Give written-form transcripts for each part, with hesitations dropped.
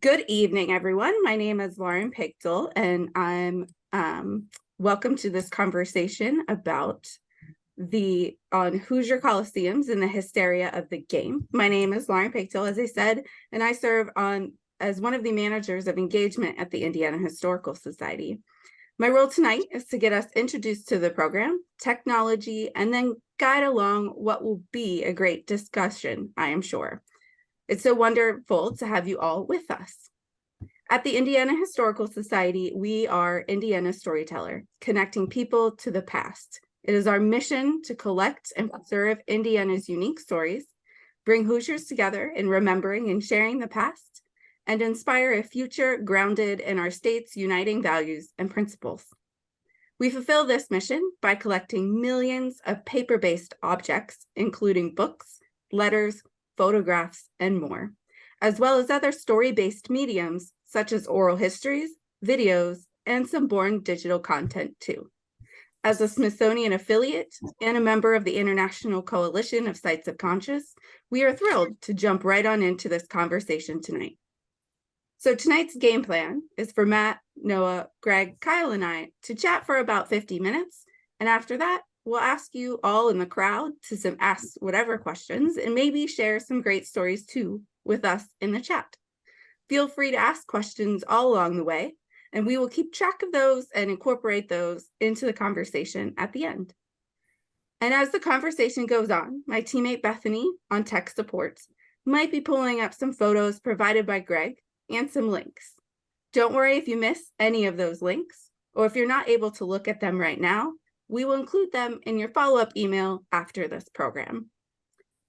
Good evening, everyone. My name is Lauren Pichtel, and I'm welcome to this conversation about on Hoosier Coliseums and the hysteria of the game. My name is Lauren Pichtel, as I said, and I serve as one of the managers of engagement at the Indiana Historical Society. My role tonight is to get us introduced to the program, technology, and then guide along what will be a great discussion, I am sure. It's so wonderful to have you all with us. At the Indiana Historical Society, we are Indiana Storyteller, connecting people to the past. It is our mission to collect and preserve Indiana's unique stories, bring Hoosiers together in remembering and sharing the past, and inspire a future grounded in our state's uniting values and principles. We fulfill this mission by collecting millions of paper-based objects, including books, letters, photographs, and more, as well as other story-based mediums such as oral histories, videos, and some born digital content too. As a Smithsonian affiliate and a member of the International Coalition of Sites of Conscience, we are thrilled to jump right on into this conversation tonight. So tonight's game plan is for Matt, Noah, Greg, Kyle, and I to chat for about 50 minutes, and after that, we'll ask you all in the crowd to ask whatever questions and maybe share some great stories too with us in the chat. Feel free to ask questions all along the way, and we will keep track of those and incorporate those into the conversation at the end. And as the conversation goes on, my teammate Bethany on tech support might be pulling up some photos provided by Greg and some links. Don't worry if you miss any of those links, or if you're not able to look at them right now, we will include them in your follow-up email after this program.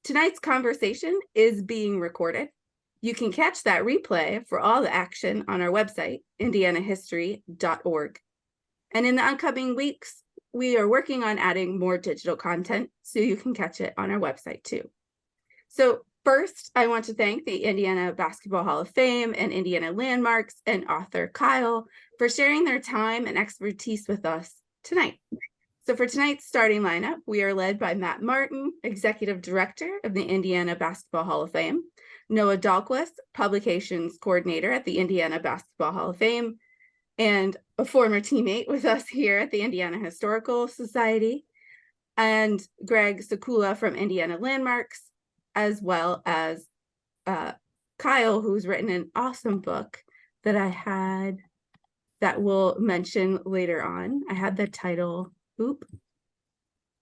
Tonight's conversation is being recorded. You can catch that replay for all the action on our website, indianahistory.org. And in the upcoming weeks, we are working on adding more digital content so you can catch it on our website too. So first, I want to thank the Indiana Basketball Hall of Fame and Indiana Landmarks and author Kyle for sharing their time and expertise with us tonight. So for tonight's starting lineup, we are led by Matt Martin, Executive Director of the Indiana Basketball Hall of Fame, Noah Dahlquist, Publications Coordinator at the Indiana Basketball Hall of Fame, and a former teammate with us here at the Indiana Historical Society, and Greg Sakula from Indiana Landmarks, as well as Kyle, who's written an awesome book that I had that we'll mention later on. I had the title... Oop,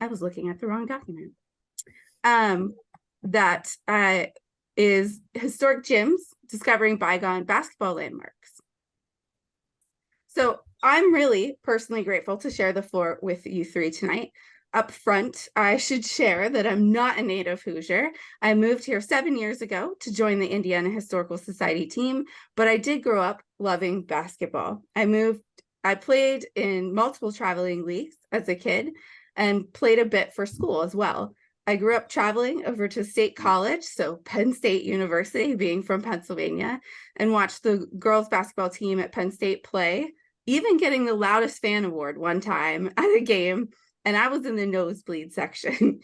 I was looking at the wrong document. That is Historic Gyms, Discovering Bygone Basketball Landmarks. So I'm really personally grateful to share the floor with you three tonight. Up front, I should share that I'm not a native Hoosier. I moved here 7 years ago to join the Indiana Historical Society team, but I did grow up loving basketball. I played in multiple traveling leagues as a kid and played a bit for school as well. I grew up traveling over to State College, so Penn State University, being from Pennsylvania, and watched the girls basketball team at Penn State play, even getting the loudest fan award one time at a game, and I was in the nosebleed section.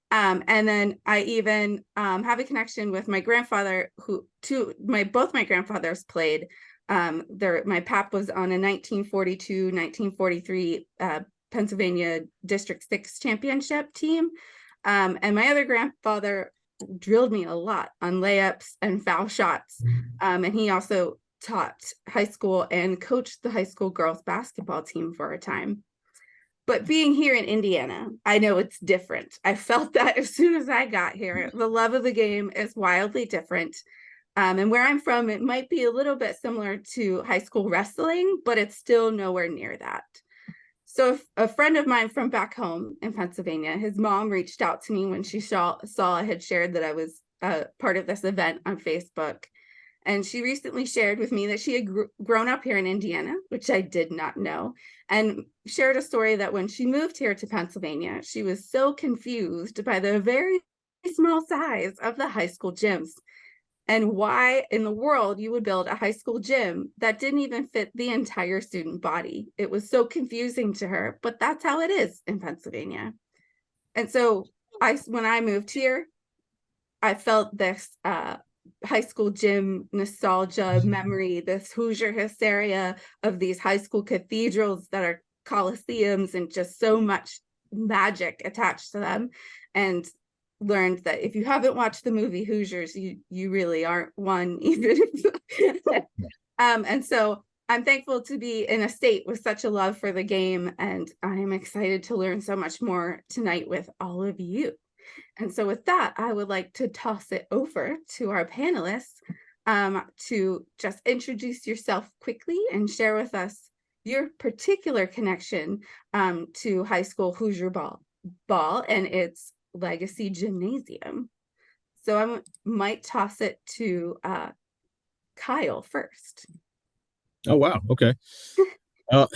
And then I even have a connection with my grandfather, both my grandfathers played. My pap was on a 1942-1943 Pennsylvania District 6 championship team. And my other grandfather drilled me a lot on layups and foul shots. And he also taught high school and coached the high school girls basketball team for a time. But being here in Indiana, I know it's different. I felt that as soon as I got here. The love of the game is wildly different. And where I'm from, it might be a little bit similar to high school wrestling, but it's still nowhere near that. So a friend of mine from back home in Pennsylvania, his mom reached out to me when she saw I had shared that I was part of this event on Facebook. And she recently shared with me that she had grown up here in Indiana, which I did not know, and shared a story that when she moved here to Pennsylvania, she was so confused by the very small size of the high school gyms. And why in the world you would build a high school gym that didn't even fit the entire student body. It was so confusing to her, but that's how it is in Pennsylvania. And so when I moved here, I felt this high school gym nostalgia memory, this Hoosier hysteria of these high school cathedrals that are Coliseums, and just so much magic attached to them. And learned that if you haven't watched the movie Hoosiers, you really aren't one, even if and so I'm thankful to be in a state with such a love for the game, and I am excited to learn so much more tonight with all of you. And so with that, I would like to toss it over to our panelists to just introduce yourself quickly and share with us your particular connection to high school Hoosier ball and its legacy gymnasium. So I might toss it to Kyle first. Oh, wow. Okay. Uh,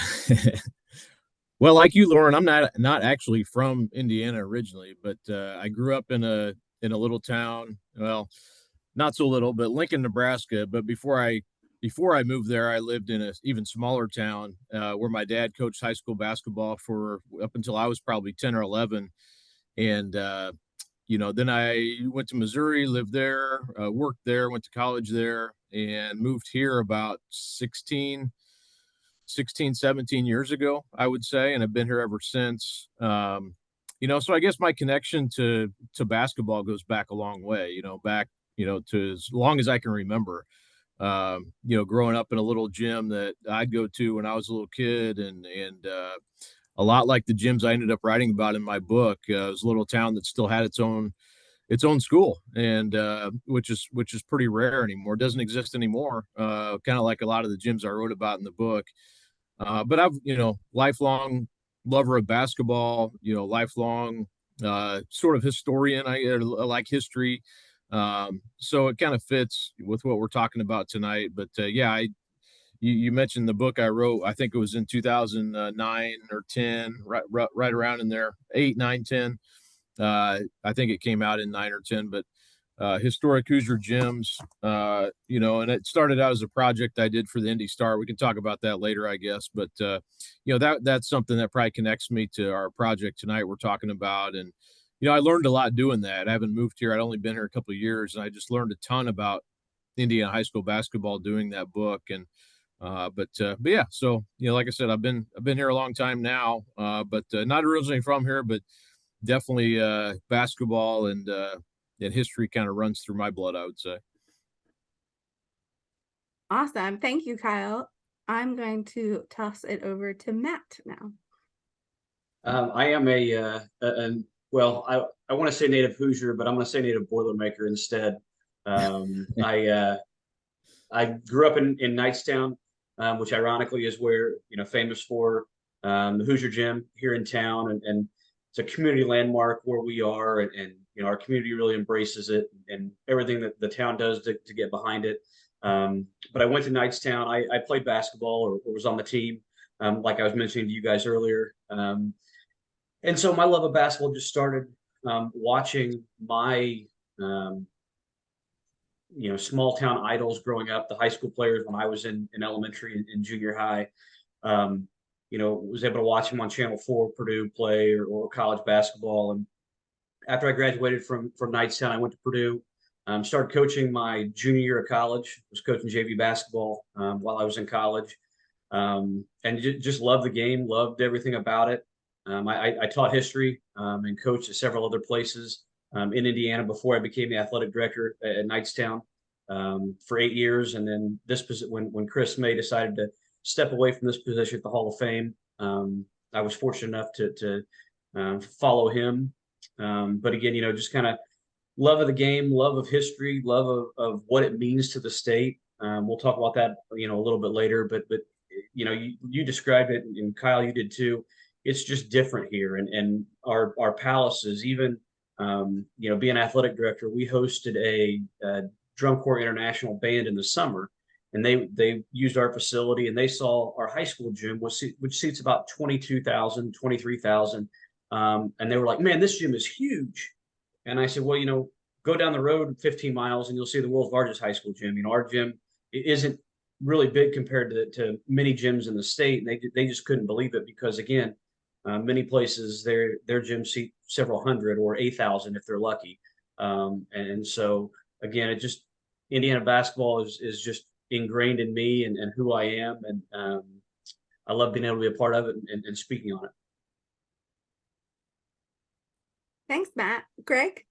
well, like you, Lauren, I'm not actually from Indiana originally, but I grew up in a little town. Well, not so little, but Lincoln, Nebraska. But before I moved there, I lived in a even smaller town where my dad coached high school basketball for up until I was probably 10 or 11. And then I went to Missouri, lived there, worked there, went to college there, and moved here about 16, 17 years ago, I would say, and I've been here ever since. So I guess my connection to basketball goes back a long way, back, to as long as I can remember. Growing up in a little gym that I'd go to when I was a little kid, and a lot like the gyms I ended up writing about in my book. It was a little town that still had its own school, and which is pretty rare anymore. It doesn't exist anymore. Kind of like a lot of the gyms I wrote about in the book. But I've, lifelong lover of basketball, lifelong sort of historian. I like history. So it kind of fits with what we're talking about tonight. But yeah, you mentioned the book I wrote. I think it was in 2009 or 10, right around in there, 8, 9, 10. I think it came out in 9 or 10, but historic Hoosier gyms, and it started out as a project I did for the Indy Star. We can talk about that later, I guess. But, that's something that probably connects me to our project tonight we're talking about. And, I learned a lot doing that. I haven't moved here. I'd only been here a couple of years, and I just learned a ton about Indiana high school basketball doing that book. And, but yeah, so, like I said, I've been here a long time now, but not originally from here, but definitely basketball and history kind of runs through my blood, I would say. Awesome. Thank you, Kyle. I'm going to toss it over to Matt now. I am well, I want to say native Hoosier, but I'm going to say native Boilermaker instead. I grew up in Knightstown, which ironically is where, famous for the Hoosier Gym here in town. And it's a community landmark where we are. And our community really embraces it and everything that the town does to get behind it. But I went to Knightstown. I played basketball or was on the team, like I was mentioning to you guys earlier. And so my love of basketball just started watching my small town idols growing up, the high school players when I was in elementary and junior high. Was able to watch them on Channel 4, Purdue play or college basketball. And after I graduated from Knightstown, I went to Purdue, started coaching my junior year of college, was coaching JV basketball while I was in college, and just loved the game, loved everything about it. I taught history and coached at several other places in Indiana before I became the athletic director at Knightstown for 8 years. And then when Chris May decided to step away from this position at the Hall of Fame, I was fortunate enough to follow him. But again, just kind of love of the game, love of history, love of what it means to the state. We'll talk about that, a little bit later. But you described it, and Kyle, you did too. It's just different here, and our palaces, even being athletic director, we hosted a drum corps international band in the summer, and they used our facility, and they saw our high school gym, which seats about 22,000, 23,000, and they were like, "Man, this gym is huge." And I said, "Well, go down the road 15 miles, and you'll see the world's largest high school gym. Our gym isn't really big compared to many gyms in the state." And they just couldn't believe it because, again, many places their gyms seat several hundred or 8,000 if they're lucky. And so again, Indiana basketball is just ingrained in me and who I am, and I love being able to be a part of it and speaking on it. Thanks, Matt. Greg?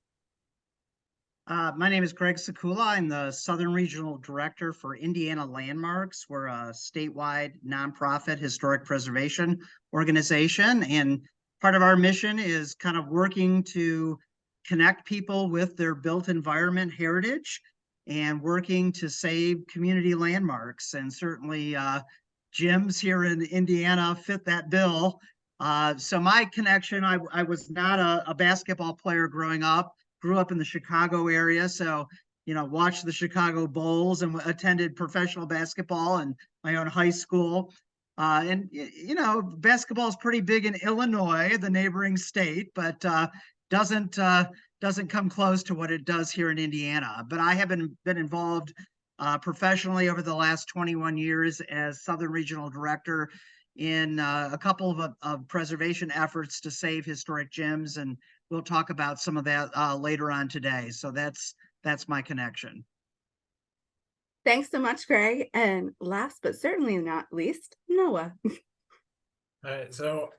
My name is Greg Sekula. I'm the Southern Regional Director for Indiana Landmarks. We're a statewide nonprofit historic preservation organization, and part of our mission is kind of working to connect people with their built environment heritage and working to save community landmarks. And certainly gyms here in Indiana fit that bill. So my connection, I was not a basketball player growing up. Grew up in the Chicago area, so watched the Chicago Bulls and attended professional basketball in my own high school. And basketball is pretty big in Illinois, the neighboring state, but doesn't come close to what it does here in Indiana. But I have been involved professionally over the last 21 years as Southern Regional Director in a couple of preservation efforts to save historic gyms, and we'll talk about some of that later on today. So that's my connection. Thanks so much, Greg. And last but certainly not least, Noah. All right, so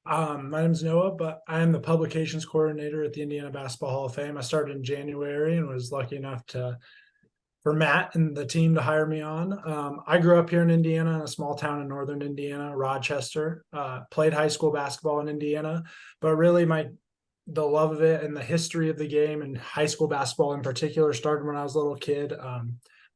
my name's Noah, but I am the publications coordinator at the Indiana Basketball Hall of Fame. I started in January and was lucky enough for Matt and the team to hire me on. I grew up here in Indiana, in a small town in northern Indiana, Rochester. Played high school basketball in Indiana, but really the love of it and the history of the game and high school basketball in particular started when I was a little kid.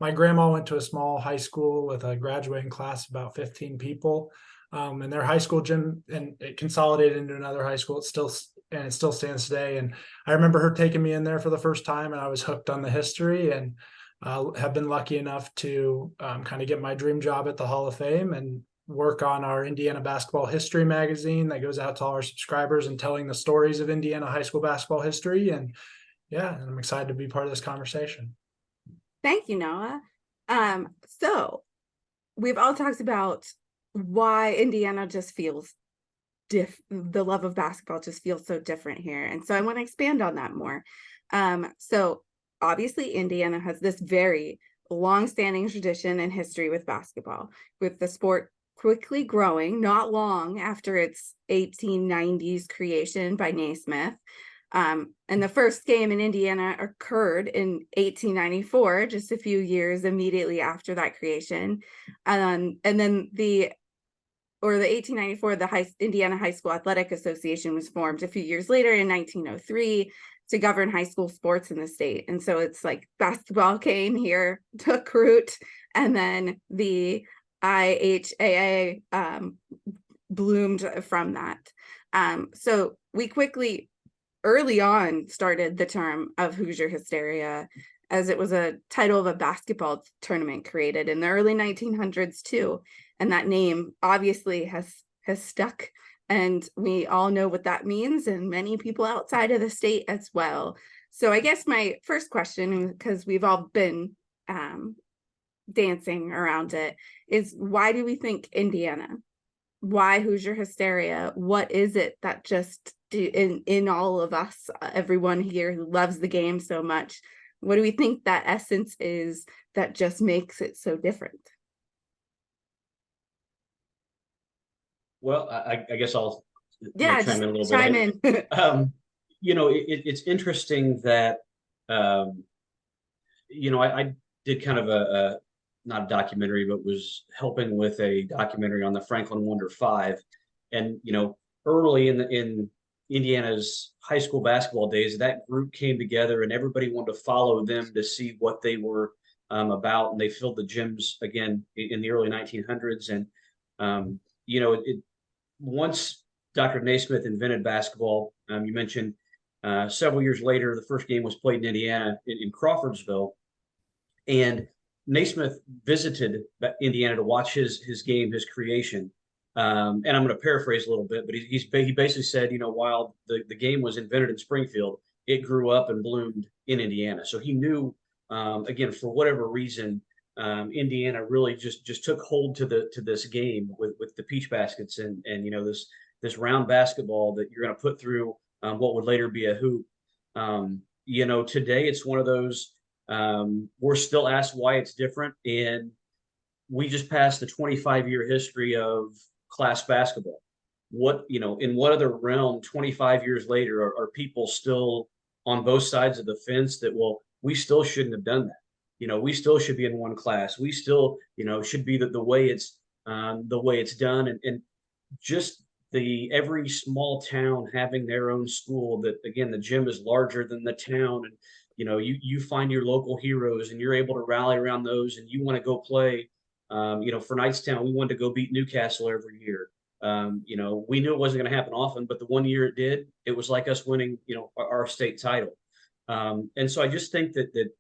My grandma went to a small high school with a graduating class of about 15 people, and their high school gym, and it consolidated into another high school. It still stands today. And I remember her taking me in there for the first time, and I was hooked on the history, and have been lucky enough to kind of get my dream job at the Hall of Fame and work on our Indiana Basketball History magazine that goes out to all our subscribers and telling the stories of Indiana high school basketball history. And yeah, I'm excited to be part of this conversation. Thank you, Noah. So we've all talked about why Indiana just feels the love of basketball just feels so different here. And so I want to expand on that more. So obviously Indiana has this very long-standing tradition and history with basketball, with the sport quickly growing not long after its 1890s creation by Naismith. And the first game in Indiana occurred in 1894, just a few years immediately after that creation. And then the 1894, the Indiana High School Athletic Association was formed a few years later in 1903 to govern high school sports in the state. And so it's like basketball came here, took root, and then the IHAA bloomed from that. So we quickly, early on, started the term of Hoosier Hysteria, as it was a title of a basketball tournament created in the early 1900s too. And that name obviously has stuck, and we all know what that means, and many people outside of the state as well. So I guess my first question, because we've all been dancing around it, is why do we think Indiana? Why Hoosier Hysteria? What is it that just in all of us, everyone here who loves the game so much, what do we think that essence is that just makes it so different? Well, I guess I'll Yeah, chime in a little chime bit. in. It's interesting that I did kind of a not a documentary, but was helping with a documentary on the Franklin Wonder Five, and early in Indiana's high school basketball days, that group came together and everybody wanted to follow them to see what they were about, and they filled the gyms again in the early 1900s, and once Dr. Naismith invented basketball, you mentioned several years later, the first game was played in Indiana in Crawfordsville, and Naismith visited Indiana to watch his game, his creation. And I'm going to paraphrase a little bit, but he basically said, while the game was invented in Springfield, it grew up and bloomed in Indiana. So he knew, again, for whatever reason, Indiana really just took hold to this game with the peach baskets and this round basketball that you're going to put through what would later be a hoop. Today it's one of those We're still asked why it's different. And we just passed the 25-year history of class basketball. What, in what other realm 25 years later are people still on both sides of the fence that, well, we still shouldn't have done that. We still should be in one class. We still, should be the way it's done. And just every small town having their own school, that again, the gym is larger than the town. And, you find your local heroes and you're able to rally around those, and you want to go play. For Knightstown, we wanted to go beat Newcastle every year. We knew it wasn't going to happen often, but the one year it did, it was like us winning, our state title. And so I just think that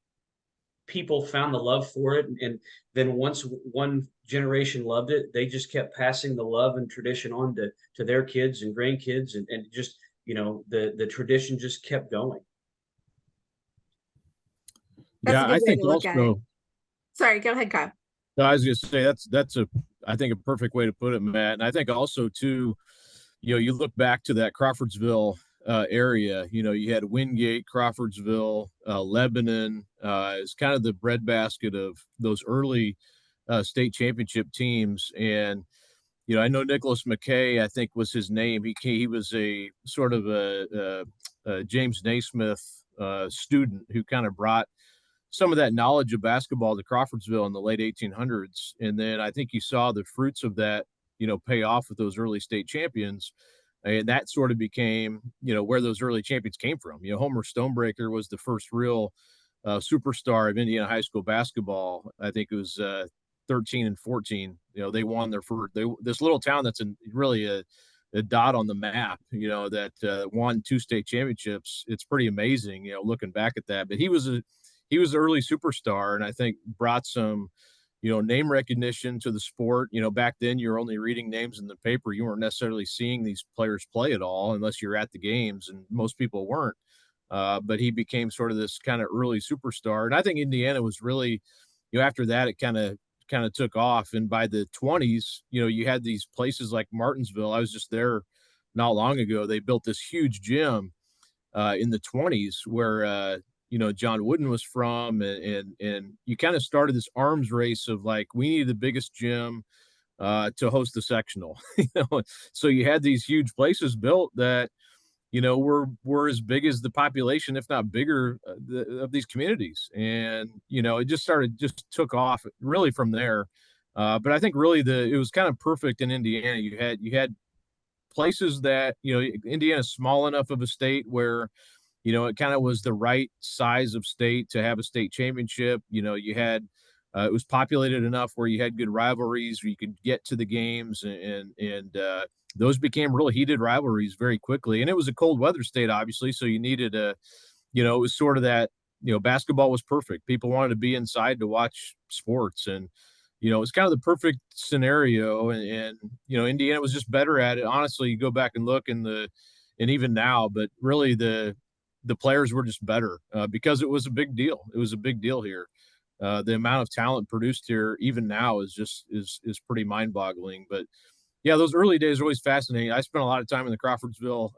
people found the love for it. And then once one generation loved it, they just kept passing the love and tradition on to their kids and grandkids. And just, the tradition just kept going. That's a Yeah, good I way think to look at it. also, Sorry, go ahead, Kyle. no, I was going to say that's I think a perfect way to put it, Matt. And I think also too, you look back to that Crawfordsville area, you had Wingate, Crawfordsville, Lebanon, is kind of the breadbasket of those early state championship teams. And, I know Nicholas McKay, I think was his name. He was a sort of a James Naismith student who kind of brought some of that knowledge of basketball to Crawfordsville in the late 1800s. And then I think you saw the fruits of that, pay off with those early state champions. And that sort of became, where those early champions came from. Homer Stonebreaker was the first real superstar of Indiana high school basketball. I think it was 13 and 14. They won their first, this little town that's really a dot on the map, that won 2 state championships. It's pretty amazing, looking back at that. But he was an early superstar, and I think brought some, name recognition to the sport. Back then you're only reading names in the paper. You weren't necessarily seeing these players play at all unless you're at the games, and most people weren't. But he became sort of this kind of early superstar. And I think Indiana was really, after that, it kind of took off. And by the 20s, you had these places like Martinsville. I was just there not long ago. They built this huge gym in the 20s where, John Wooden was from, and you kind of started this arms race of like, we need the biggest gym to host the sectional. So you had these huge places built that, were as big as the population, if not bigger, of these communities. And, it just took off really from there. But I think really it was kind of perfect in Indiana. You had places that, Indiana's small enough of a state where, it kind of was the right size of state to have a state championship. You had, it was populated enough where you had good rivalries where you could get to the games, and those became really heated rivalries very quickly. And it was a cold weather state, obviously. So you needed it was sort of that, basketball was perfect. People wanted to be inside to watch sports, and, it was kind of the perfect scenario. And Indiana was just better at it. Honestly, you go back and look and even now, but really the players were just better because it was a big deal. It was a big deal here. The amount of talent produced here, even now, is just is pretty mind boggling. But yeah, those early days are always fascinating. I spent a lot of time in the Crawfordsville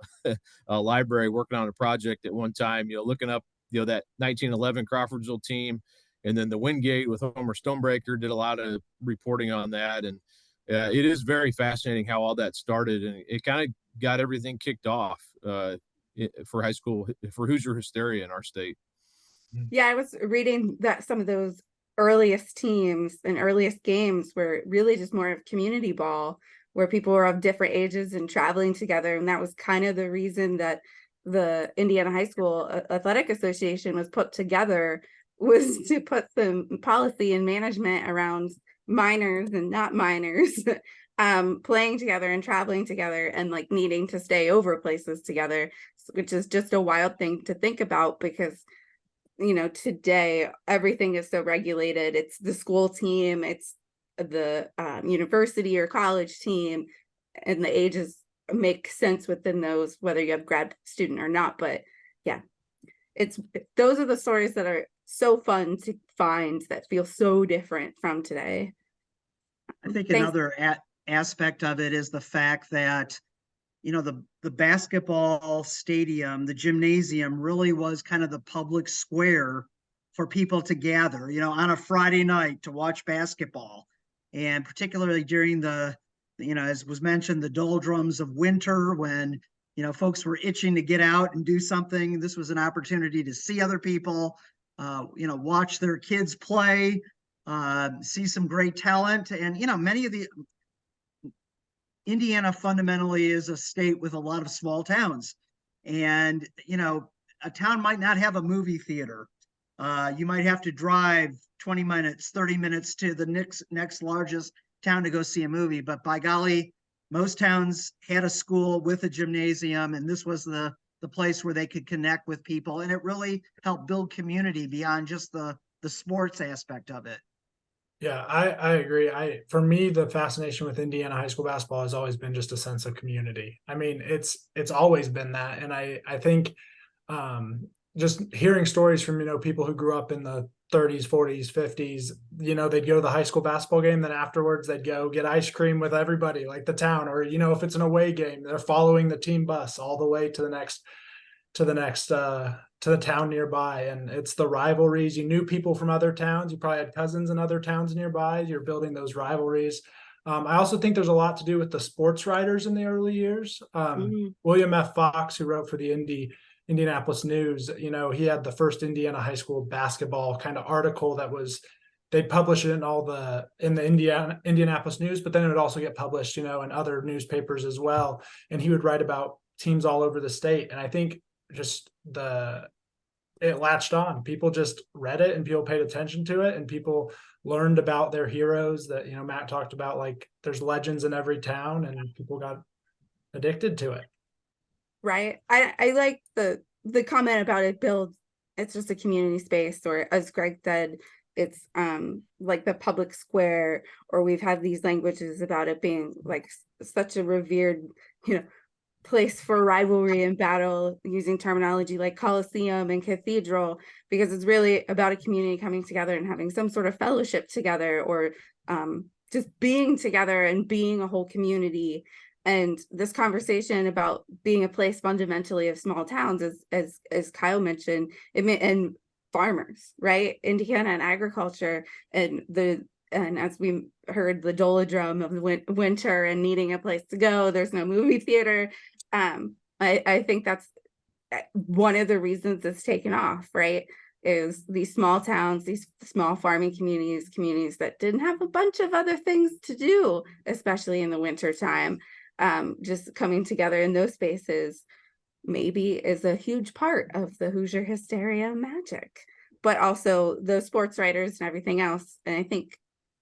library working on a project at one time, looking up, that 1911 Crawfordsville team, and then the Wingate with Homer Stonebreaker, did a lot of reporting on that. And it is very fascinating how all that started, and it kind of got everything kicked off for high school, for Hoosier Hysteria in our state. Yeah, I was reading that some of those earliest teams and earliest games were really just more of community ball, where people were of different ages and traveling together. And that was kind of the reason that the Indiana High School Athletic Association was put together, was to put some policy and management around minors and not minors playing together and traveling together, and like needing to stay over places together, which is just a wild thing to think about, because today everything is so regulated. It's the school team, it's the university or college team, and the ages make sense within those, whether you have grad student or not. But yeah, those are the stories that are so fun to find, that feel so different from today. I think another aspect of it is the fact that, the basketball stadium, the gymnasium, really was kind of the public square for people to gather, on a Friday night to watch basketball. And particularly during the, as was mentioned, the doldrums of winter when, folks were itching to get out and do something. This was an opportunity to see other people, watch their kids play, see some great talent. And, many of the Indiana fundamentally is a state with a lot of small towns. And, a town might not have a movie theater. You might have to drive 20 minutes, 30 minutes to the next largest town to go see a movie. But by golly, most towns had a school with a gymnasium, and this was the place where they could connect with people. And it really helped build community beyond just the sports aspect of it. Yeah, I agree. For me, the fascination with Indiana high school basketball has always been just a sense of community. I mean, it's always been that. And I think just hearing stories from, people who grew up in the 30s, 40s, 50s, they'd go to the high school basketball game. Then afterwards they'd go get ice cream with everybody, like the town, or, if it's an away game, they're following the team bus all the way to the town nearby. And it's the rivalries. You knew people from other towns. You probably had cousins in other towns nearby. You're building those rivalries. I also think there's a lot to do with the sports writers in the early years. William F. Fox, who wrote for the Indianapolis News, he had the first Indiana high school basketball kind of article that they'd publish it in the Indianapolis News, but then it would also get published, in other newspapers as well. And he would write about teams all over the state. And I think just it latched on. People just read it and people paid attention to it, and people learned about their heroes that, Matt talked about, like there's legends in every town, and people got addicted to it. Right. I like the comment about it's just a community space, or as Greg said, it's like the public square, or we've had these languages about it being like such a revered, place for rivalry and battle, using terminology like Coliseum and cathedral, because it's really about a community coming together and having some sort of fellowship together, or just being together and being a whole community. And this conversation about being a place fundamentally of small towns, as Kyle mentioned, and farmers, right? Indiana and agriculture, and as we heard, the dolodrum of the winter and needing a place to go. There's no movie theater. I think that's one of the reasons it's taken off, right? Is these small towns, these small farming communities that didn't have a bunch of other things to do, especially in the winter time. Just coming together in those spaces maybe is a huge part of the Hoosier Hysteria magic, but also the sports writers and everything else. And I think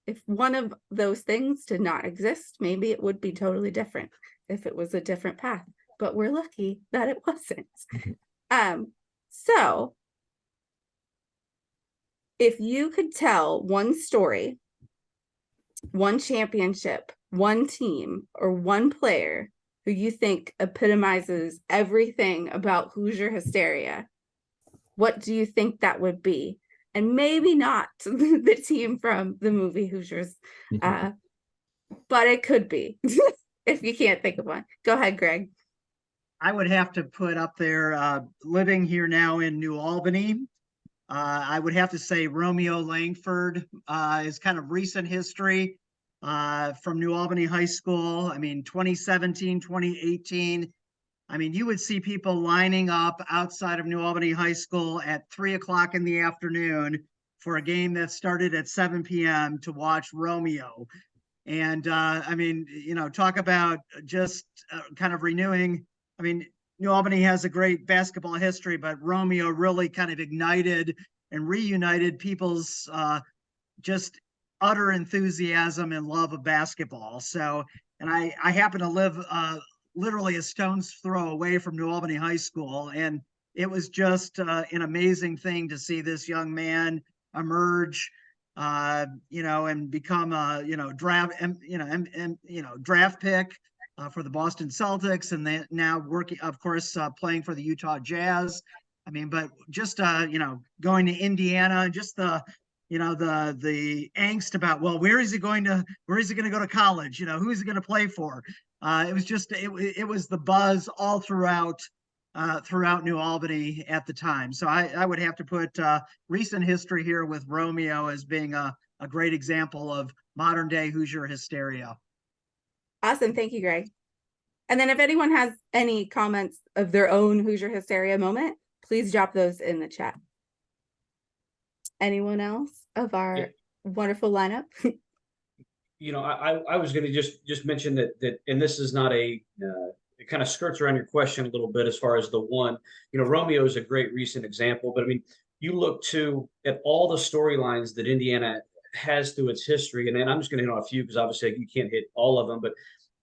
if one of those things did not exist, maybe it would be totally different if it was a different path, but we're lucky that it wasn't. So if you could tell one story, one championship, one team, or one player who you think epitomizes everything about Hoosier Hysteria, what do you think that would be? And maybe not the team from the movie Hoosiers, but it could be, if you can't think of one. Go ahead, Greg. I would have to put up there, living here now in New Albany, I would have to say Romeo Langford is kind of recent history from New Albany High School. I mean, 2017, 2018. I mean, you would see people lining up outside of New Albany High School at 3:00 in the afternoon for a game that started at 7 p.m. to watch Romeo. And I mean, talk about just kind of renewing. I mean, New Albany has a great basketball history, but Romeo really kind of ignited and reunited people's just utter enthusiasm and love of basketball. So, and I happen to live literally a stone's throw away from New Albany High School, and it was just an amazing thing to see this young man emerge, and become a draft pick for the Boston Celtics, and they now working, of course, playing for the Utah Jazz. I mean, but just going to Indiana, just the angst about, well, where is he going to go to college? Who is he going to play for? It was just it was the buzz all throughout throughout New Albany at the time. So I would have to put recent history here with Romeo as being a great example of modern day Hoosier hysteria. Awesome. Thank you, Greg. And then if anyone has any comments of their own Hoosier hysteria moment, please drop those in the chat. Anyone else of our wonderful lineup? You know, I was going to just mention that, and this is not a, it kind of skirts around your question a little bit as far as the one, you know, Romeo is a great recent example, but I mean, you look at all the storylines that Indiana has through its history, and then I'm just going to hit on a few because obviously you can't hit all of them, but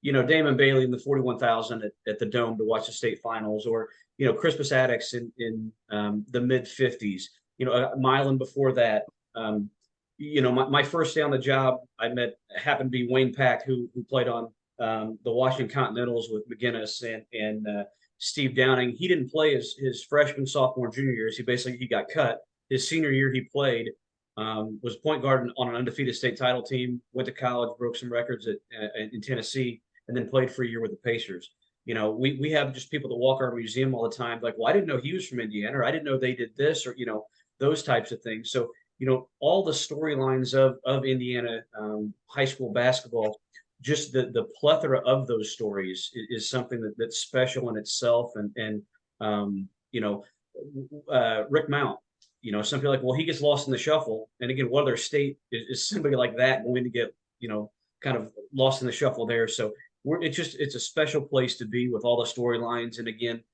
you know, Damon Bailey in the 41,000 at the Dome to watch the state finals, or you know, Crispus Attucks in the mid 50s, you know, Milan before that. You know, my first day on the job, happened to be Wayne Pack, who played on the Washington Continentals with McGinnis and Steve Downing. He didn't play his freshman, sophomore, junior years. He got cut. His senior year, he played. Was point guard on an undefeated state title team. Went to college, broke some records in Tennessee, and then played for a year with the Pacers. You know, we have just people that walk our museum all the time, like, well, I didn't know he was from Indiana, or I didn't know they did this, or you know, those types of things. So you know, all the storylines of Indiana high school basketball, just the plethora of those stories is something that's special in itself. And you know, Rick Mount, you know, some people are like, well, he gets lost in the shuffle. And again, what other state is somebody like that going to get, you know, kind of lost in the shuffle there? So it's a special place to be with all the storylines. And again,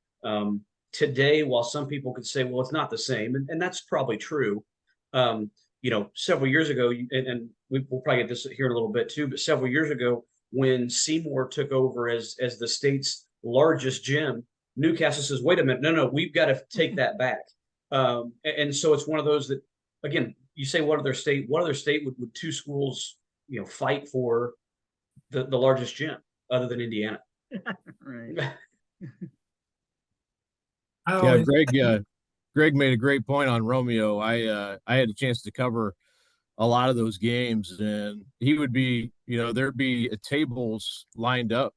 today, while some people could say, well, it's not the same, and that's probably true. You know, several years ago, and we'll probably get this here in a little bit too, but several years ago, when Seymour took over as the state's largest gym, Newcastle says, wait a minute, no, we've got to take that back. And so it's one of those that, again, you say, what other state would two schools, you know, fight for the largest gym other than Indiana? Right. Greg made a great point on Romeo. I had a chance to cover a lot of those games, and he would be, you know, there'd be tables lined up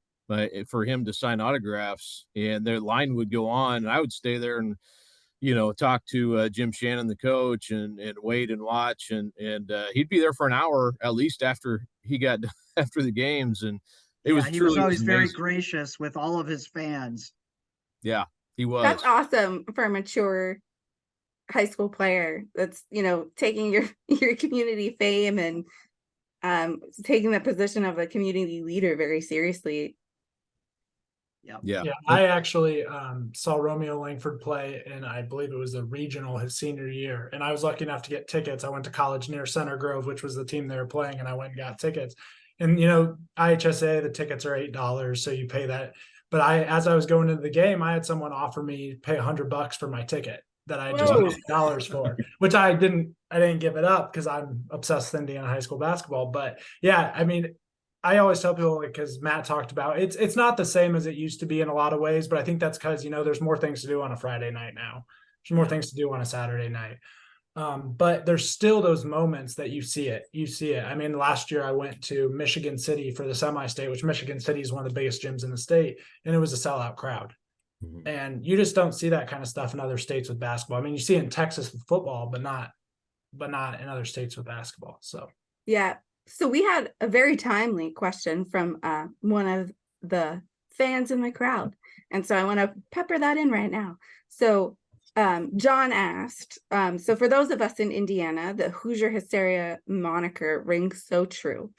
for him to sign autographs, and their line would go on, and I would stay there and, you know, talk to Jim Shannon, the coach, and wait and watch, and he'd be there for an hour at least after he got after the games, and he was always very gracious with all of his fans. Yeah, he was. That's awesome for a mature high school player that's, you know, taking your community fame and taking the position of a community leader very seriously. Yeah. I actually saw Romeo Langford play, and I believe it was the regional his senior year, and I was lucky enough to get tickets. I went to college near Center Grove, which was the team they were playing, and I went and got tickets. And you know, IHSA, the tickets are $8, so you pay that. But as I was going into the game, I had someone offer me pay $100 for my ticket that I just paid $8 for, which I didn't give it up because I'm obsessed with Indiana high school basketball. But yeah, I mean, I always tell people, like, because Matt talked about it's not the same as it used to be in a lot of ways, but I think that's because, you know, there's more things to do on a Friday night now. There's more things to do on a Saturday night. But there's still those moments that you see it. I mean, last year I went to Michigan City for the semi-state, which Michigan City is one of the biggest gyms in the state, and it was a sellout crowd. Mm-hmm. And you just don't see that kind of stuff in other states with basketball. I mean, you see it in Texas with football, but not in other states with basketball. So yeah. So we had a very timely question from one of the fans in the crowd. And so I want to pepper that in right now. So John asked, so for those of us in Indiana, the Hoosier Hysteria moniker rings so true.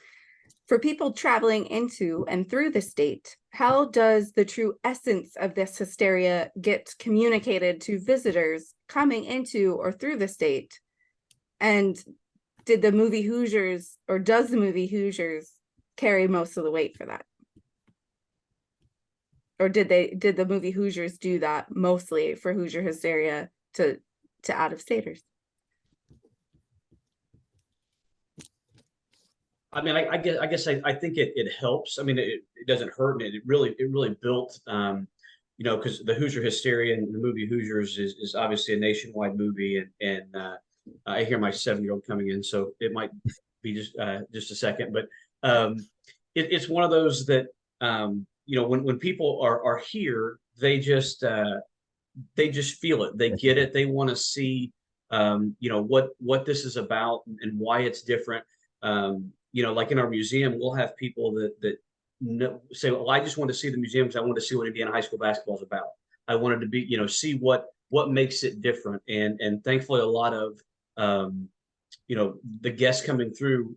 For people traveling into and through the state, how does the true essence of this hysteria get communicated to visitors coming into or through the state? And does the movie Hoosiers carry most of the weight for that? Or did the movie Hoosiers do that mostly for Hoosier Hysteria to out-of-staters? I mean, I guess I think it helps. I mean, it doesn't hurt, and it really built, you know, because the Hoosier Hysteria and the movie Hoosiers is obviously a nationwide movie, and I hear my 7-year-old coming in, so it might be just a second, but it's one of those that you know, when people are here, they just they just feel it. They get it. They want to see, what this is about and why it's different. Like in our museum, we'll have people that say, "Well, I just want to see the museum because I want to see what Indiana high school basketball is about. I wanted to be, see what makes it different." And thankfully, a lot of the guests coming through,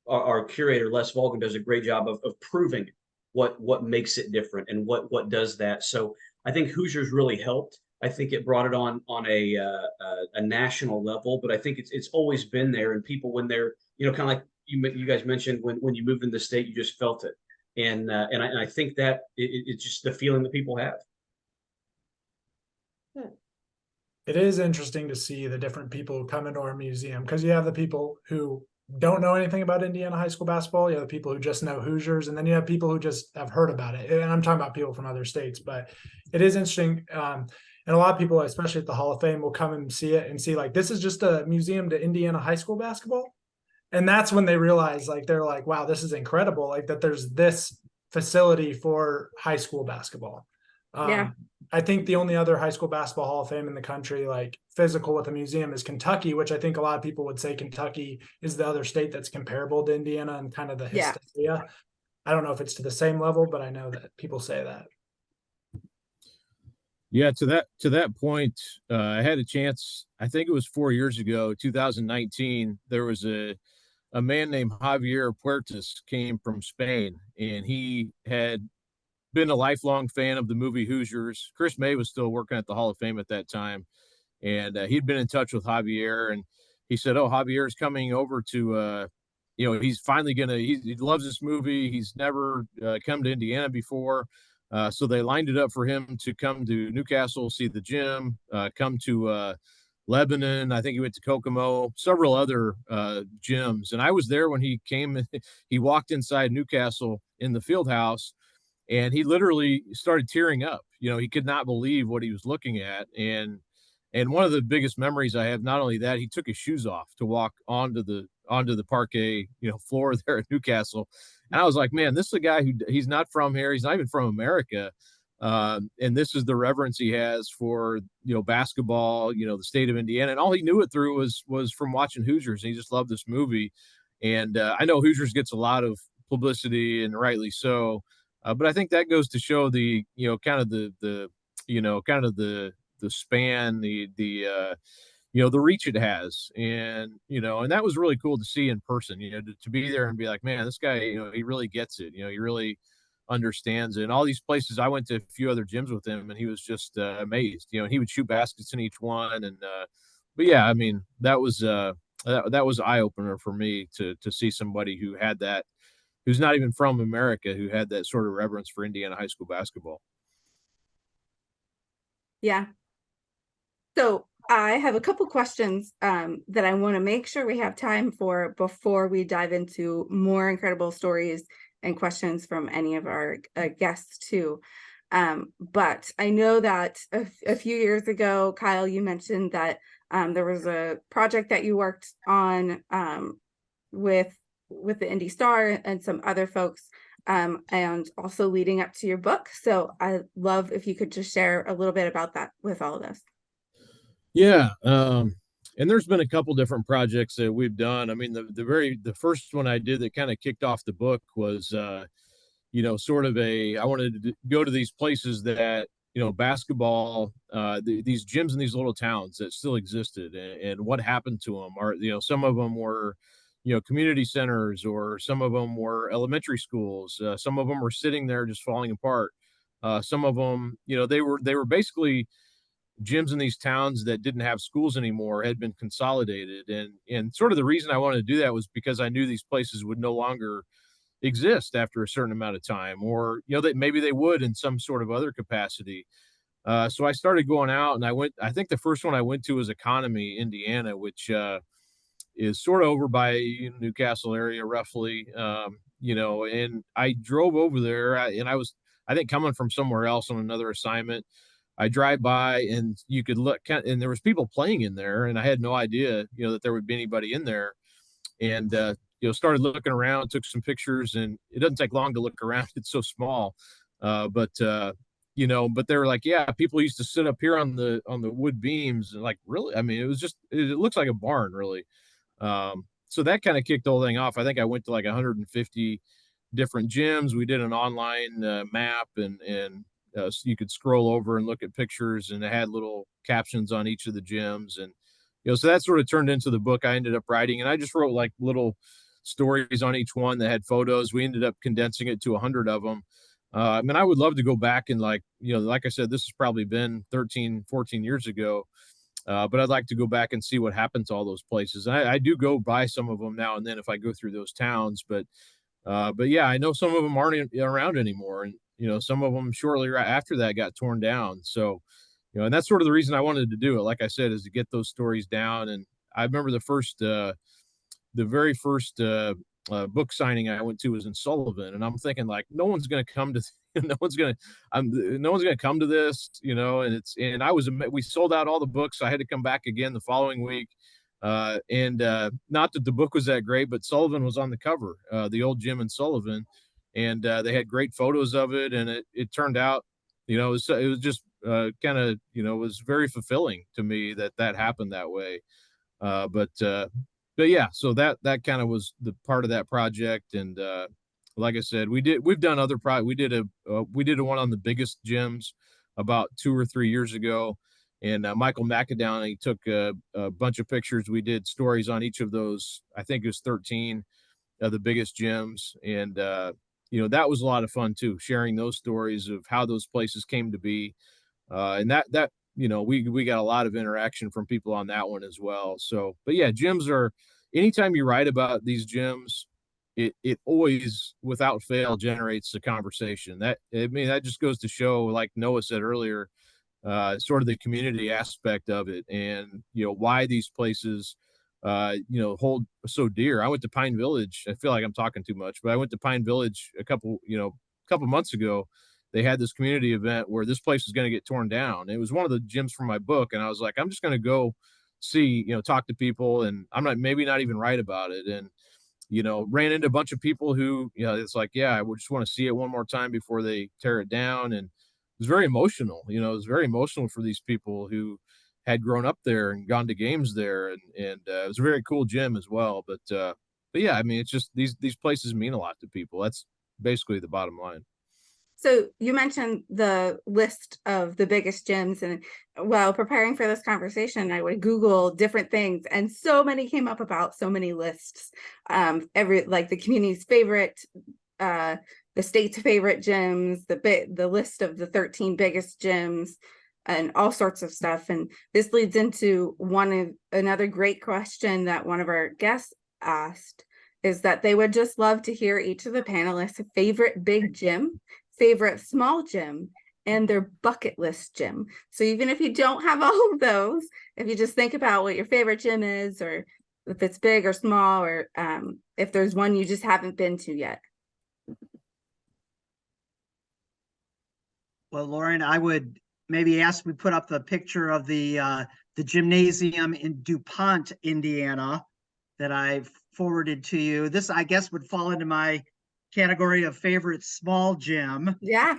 our curator Les Volgan does a great job of proving what makes it different and what does that. So I think Hoosiers really helped. I think it brought it on a national level, but I think it's always been there. And people, when they're kind of like you guys mentioned, when you moved in the state, you just felt it. And I think that it's just the feeling that people have. It is interesting to see the different people who come into our museum, because you have the people who don't know anything about Indiana high school basketball. You have the people who just know Hoosiers, and then you have people who just have heard about it. And I'm talking about people from other states, but it is interesting. And a lot of people, especially at the Hall of Fame, will come and see it and see, like, this is just a museum to Indiana high school basketball. And that's when they realize, like, they're like, wow, this is incredible. Like, that there's this facility for high school basketball. Yeah. I think the only other high school basketball Hall of Fame in the country, like physical with a museum, is Kentucky, which I think a lot of people would say Kentucky is the other state that's comparable to Indiana and kind of the hysteria. Yeah. I don't know if it's to the same level, but I know that people say that. Yeah, to that point, I had a chance. I think it was 4 years ago, 2019. There was a man named Javier Puertas came from Spain, and he had been a lifelong fan of the movie Hoosiers. Chris May was still working at the Hall of Fame at that time, and he'd been in touch with Javier, and he said, "Oh, Javier's coming over to, he's finally he loves this movie. He's never come to Indiana before." So they lined it up for him to come to Newcastle, see the gym, come to Lebanon. I think he went to Kokomo, several other gyms. And I was there when he came. He walked inside Newcastle in the field house, and he literally started tearing up. He could not believe what he was looking at. And one of the biggest memories I have, not only that, he took his shoes off to walk onto the parquet, floor there at Newcastle. And I was like, man, this is a guy he's not from here. He's not even from America. And this is the reverence he has for, basketball, the state of Indiana. And all he knew it through was from watching Hoosiers. And he just loved this movie. And I know Hoosiers gets a lot of publicity, and rightly so. But I think that goes to show the, kind of the span, the reach it has. And, and that was really cool to see in person, to be there and be like, man, this guy, he really gets it. He really understands it. And all these places, I went to a few other gyms with him, and he was just amazed, and he would shoot baskets in each one. And, but yeah, I mean, that was an eye opener for me to see somebody who had that, who's not even from America, who had that sort of reverence for Indiana high school basketball. Yeah. So I have a couple questions that I want to make sure we have time for before we dive into more incredible stories and questions from any of our guests too. But I know that a few years ago, Kyle, you mentioned that there was a project that you worked on with the Indy Star and some other folks, and also leading up to your book. So I'd love if you could just share a little bit about that with all of us. Yeah. And there's been a couple different projects that we've done. I mean, the first one I did that kind of kicked off the book was, sort of I wanted to go to these places that, basketball, these gyms in these little towns that still existed, and what happened to them. Are, some of them were, community centers, or some of them were elementary schools. Some of them were sitting there just falling apart. Some of them, they were basically gyms in these towns that didn't have schools anymore, had been consolidated. And sort of the reason I wanted to do that was because I knew these places would no longer exist after a certain amount of time, or, that maybe they would in some sort of other capacity. So I started going out, and I think the first one I went to was Economy, Indiana, which, is sort of over by Newcastle area, roughly. And I drove over there, and I think, coming from somewhere else on another assignment. I drive by, and you could look, and there was people playing in there, and I had no idea, that there would be anybody in there. And, started looking around, took some pictures, and it doesn't take long to look around. It's so small. But but they were like, yeah, people used to sit up here on the wood beams, and like, really? I mean, it looks like a barn, really. So that kind of kicked the whole thing off. I think I went to like 150 different gyms. We did an online map, and so you could scroll over and look at pictures, and it had little captions on each of the gyms, and so that sort of turned into the book I ended up writing, and I just wrote like little stories on each one that had photos. We ended up condensing it to 100 of them. I mean, I would love to go back and like, like I said, this has probably been 13, 14 years ago. But I'd like to go back and see what happened to all those places. I do go by some of them now and then if I go through those towns, but yeah, I know some of them aren't around anymore, and some of them shortly right after that got torn down. So, and that's sort of the reason I wanted to do it. Like I said, is to get those stories down. And I remember the very first book signing I went to was in Sullivan, and I'm thinking like, no one's going to come to, no one's going to, no one's going to come to this, and we sold out all the books. I had to come back again the following week. And not that the book was that great, but Sullivan was on the cover, the old gym in Sullivan, and they had great photos of it. And it turned out, it was just kind of, it was very fulfilling to me that happened that way. But yeah, so that kind of was the part of that project. And like I said, we've done other we did a one on the biggest gyms about 2 or 3 years ago. And Michael McAdowney took a bunch of pictures. We did stories on each of those. I think it was 13 of the biggest gyms. And, that was a lot of fun too, sharing those stories of how those places came to be. And that we got a lot of interaction from people on that one as well. So, but yeah, gyms are, anytime you write about these gyms, it always, without fail, generates a conversation. That just goes to show, like Noah said earlier, sort of the community aspect of it, and why these places hold so dear. I went to Pine Village. I feel like I'm talking too much, but I went to Pine Village a couple months ago. They had this community event where this place was going to get torn down. It was one of the gyms from my book, and I was like, I'm just going to go see, talk to people, and I'm maybe not even write about it. And ran into a bunch of people who, it's like, yeah, I would just want to see it one more time before they tear it down. And it was very emotional. It was very emotional for these people who had grown up there and gone to games there, and it was a very cool gym as well. But yeah, I mean, it's just these places mean a lot to people. That's basically the bottom line. So you mentioned the list of the biggest gyms, and while preparing for this conversation, I would Google different things, and so many came up about so many lists. Like the community's favorite, the state's favorite gyms, the list of the 13 biggest gyms, and all sorts of stuff. And this leads into another great question that one of our guests asked, is that they would just love to hear each of the panelists' favorite big gym, favorite small gym, and their bucket list gym. So even if you don't have all of those, if you just think about what your favorite gym is, or if it's big or small, or if there's one you just haven't been to yet. Well, Lauren, I would maybe ask we put up the picture of the gymnasium in DuPont, Indiana, that I forwarded to you. This, I guess, would fall into my category of favorite small gym. Yeah.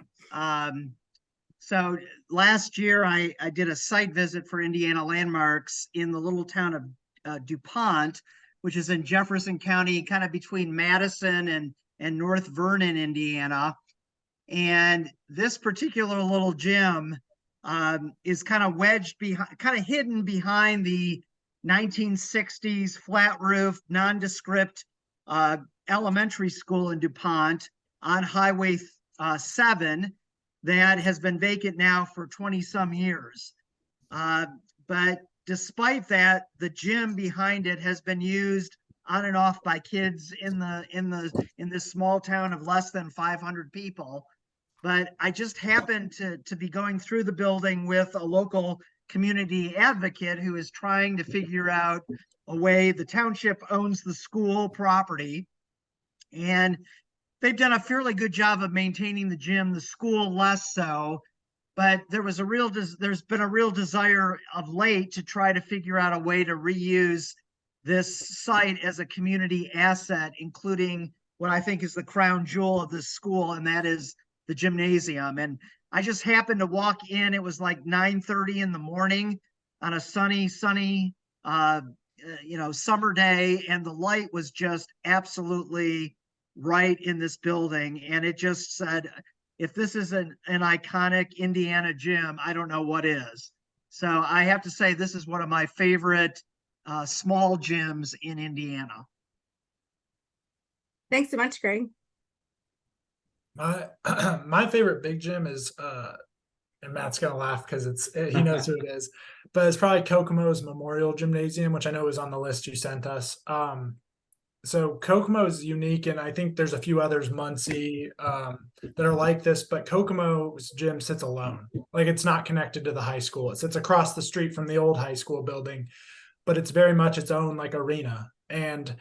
So last year I did a site visit for Indiana Landmarks in the little town of DuPont, which is in Jefferson County, kind of between Madison and North Vernon, Indiana. And this particular little gym is kind of wedged behind, kind of hidden behind the 1960s flat roof, nondescript elementary school in DuPont on Highway 7 that has been vacant now for 20 some years. But despite that, the gym behind it has been used on and off by kids in this small town of less than 500 people. But I just happened to be going through the building with a local community advocate who is trying to figure out a way. The township owns the school property, and they've done a fairly good job of maintaining the gym, the school less so. But there's been a real desire of late to try to figure out a way to reuse this site as a community asset, including what I think is the crown jewel of this school, and that is the gymnasium. And I just happened to walk in. It was like 9:30 in the morning on a sunny, summer day, and the light was just absolutely right in this building. And it just said, if this is an iconic Indiana gym, I don't know what is. So I have to say, this is one of my favorite small gyms in Indiana. Thanks so much, Greg. My my favorite big gym is and Matt's gonna laugh because he knows who it is, but it's probably Kokomo's Memorial Gymnasium, which I know is on the list you sent us. So Kokomo is unique, and I think there's a few others, Muncie, that are like this, but Kokomo's gym sits alone. Like, it's not connected to the high school. It sits across the street from the old high school building, but it's very much its own like arena. And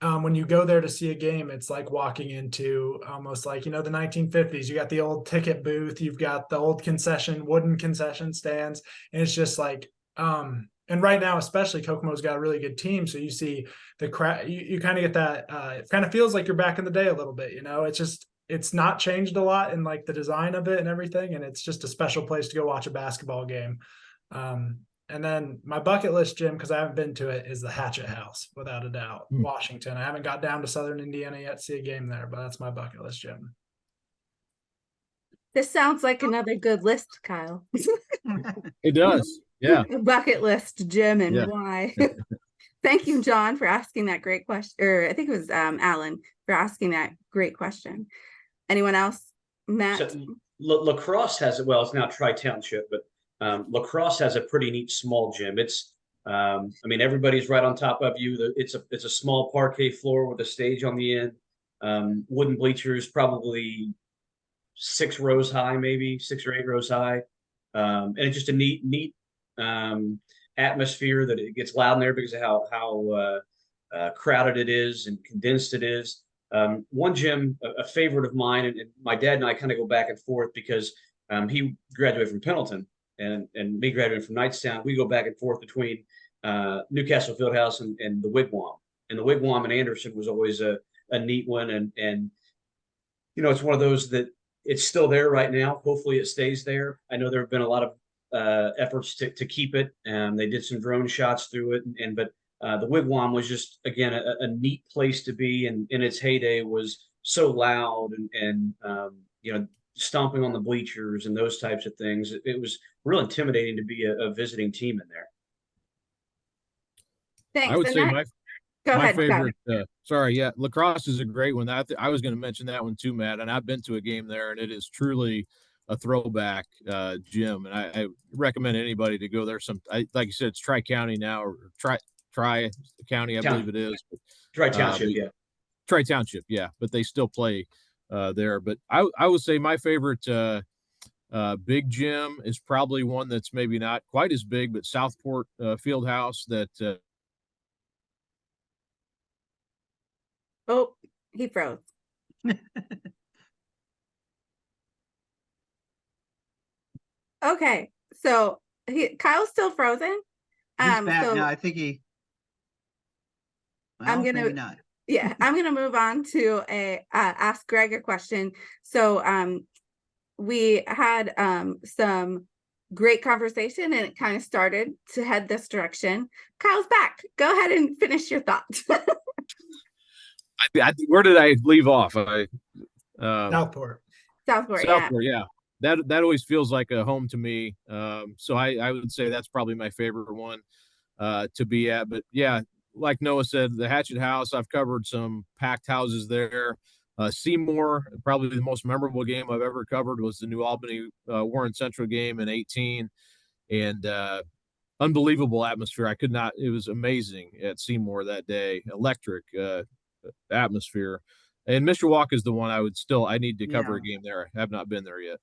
when you go there to see a game, it's like walking into almost like, the 1950s. You got the old ticket booth, you've got the old wooden concession stands, and it's just like, and right now, especially, Kokomo's got a really good team. So you see the crowd, you kind of get that, it kind of feels like you're back in the day a little bit, it's not changed a lot in like the design of it and everything. And it's just a special place to go watch a basketball game. And then my bucket list gym, because I haven't been to it, is the Hatchet House, without a doubt, Washington. I haven't got down to Southern Indiana yet to see a game there, but that's my bucket list gym. This sounds like another good list, Kyle. It does. Yeah. A bucket list gym and Yeah. why. Thank you, John, for asking that great question. Or I think it was Alan for asking that great question. Anyone else? Matt? So, La Crosse has it. Well, it's now Tri-Township, but La Crosse has a pretty neat small gym. It's, everybody's right on top of you. It's a small parquet floor with a stage on the end. Wooden bleachers, probably 6 rows high, maybe 6 or 8 rows high. And it's just a neat atmosphere that it gets loud in there because of how crowded it is and condensed it is. One gym, a favorite of mine, and my dad and I kind of go back and forth because he graduated from Pendleton and me graduating from Knightstown. We go back and forth between Newcastle Fieldhouse and the Wigwam. And the Wigwam in Anderson was always a neat one. And it's one of those that it's still there right now. Hopefully it stays there. I know there have been a lot of efforts to keep it. They did some drone shots through it. But the Wigwam was just, again, a neat place to be. And in its heyday was so loud and stomping on the bleachers and those types of things. It was real intimidating to be a visiting team in there. Thanks. I would say my favorite, La Crosse is a great one. I was going to mention that one too, Matt, and I've been to a game there, and it is truly a throwback gym, and I recommend anybody to go there. Like you said, it's Tri-County now, or Tri-County, I believe it is. Tri-Township, yeah. Tri-Township, yeah, but they still play there. But I would say my favorite big gym is probably one that's maybe not quite as big, but Southport Fieldhouse that Oh, he froze. Okay, so Kyle's still frozen. He's back so now. I think he. Well, I'm gonna maybe not. Yeah, I'm gonna move on to ask Greg a question. So we had some great conversation, and it kind of started to head this direction. Kyle's back. Go ahead and finish your thoughts. where did I leave off? Southport. Southport, yeah. That always feels like a home to me. So I would say that's probably my favorite one to be at. But yeah, like Noah said, the Hatchet House, I've covered some packed houses there. Seymour, probably the most memorable game I've ever covered was the New Albany Warren Central game in 18. And unbelievable atmosphere. It was amazing at Seymour that day. Electric atmosphere. And Mishawaka is the one I need to cover a game there. I have not been there yet.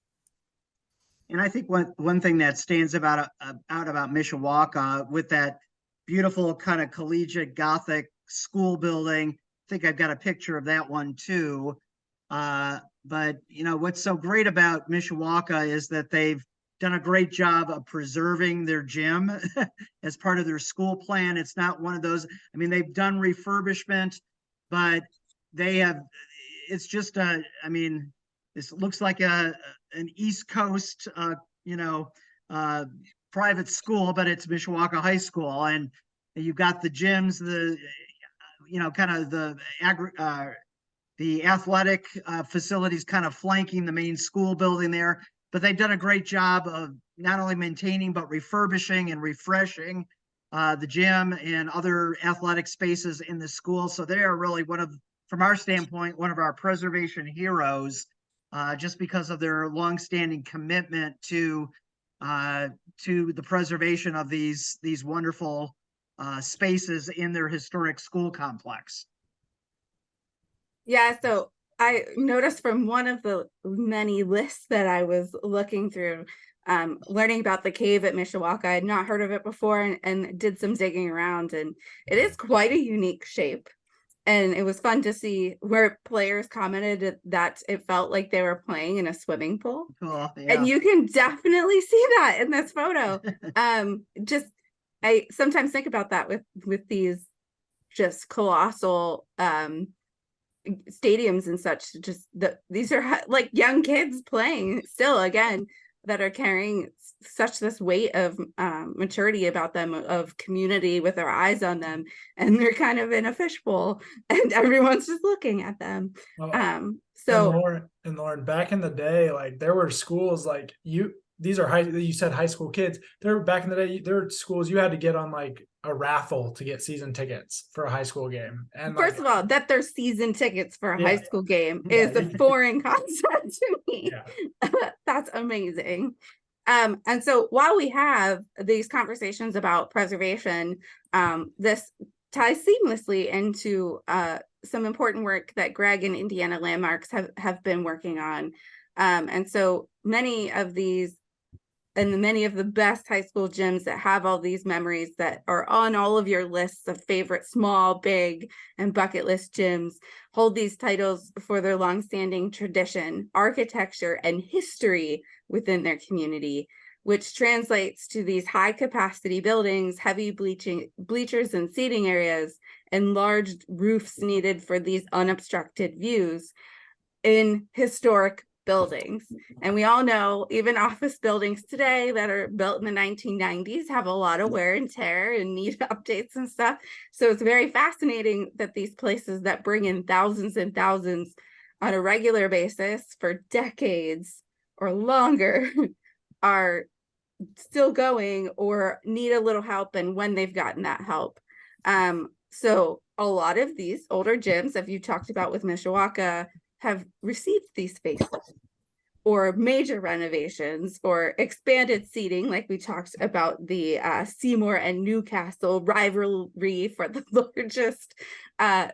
And I think one thing that stands out about Mishawaka with that beautiful kind of collegiate Gothic school building. I think I've got a picture of that one too. But what's so great about Mishawaka is that they've done a great job of preserving their gym as part of their school plan. It's not one of those. They've done refurbishment, but it's just this looks like an East Coast, you know, uh, private school, but it's Mishawaka High School, and you've got the gyms, the kind of the athletic facilities kind of flanking the main school building there. But they've done a great job of not only maintaining but refurbishing and refreshing the gym and other athletic spaces in the school. So they are really from our standpoint, one of our preservation heroes, just because of their longstanding commitment to the preservation of these wonderful spaces in their historic school complex. Yeah, so I noticed from one of the many lists that I was looking through, learning about the cave at Mishawaka. I had not heard of it before, and did some digging around, and it is quite a unique shape. And it was fun to see where players commented that it felt like they were playing in a swimming pool. Cool, yeah. And you can definitely see that in this photo. Just I sometimes think about that with these just colossal stadiums and such. Just these are like young kids playing still, again, that are carrying such this weight of maturity about them, of community with their eyes on them, and they're kind of in a fishbowl and everyone's just looking at them. So and Lauren, back in the day, like there were schools like you said high school kids. There back in the day, there were schools you had to get on like a raffle to get season tickets for a high school game. And first of all, that there's season tickets for a high school game is a foreign concept to me. That's amazing. And so while we have these conversations about preservation, this ties seamlessly into some important work that Greg and Indiana Landmarks have been working on. And so many of these, and many of the best high school gyms that have all these memories that are on all of your lists of favorite small, big, and bucket list gyms hold these titles for their longstanding tradition, architecture, and history within their community, which translates to these high capacity buildings, heavy bleachers and seating areas, and large roofs needed for these unobstructed views in historic buildings. And we all know even office buildings today that are built in the 1990s have a lot of wear and tear and need updates and stuff. So it's very fascinating that these places that bring in thousands and thousands on a regular basis for decades or longer are still going or need a little help, and when they've gotten that help. So a lot of these older gyms, as you talked about with Mishawaka, have received these spaces or major renovations or expanded seating, like we talked about the Seymour and Newcastle rivalry for the largest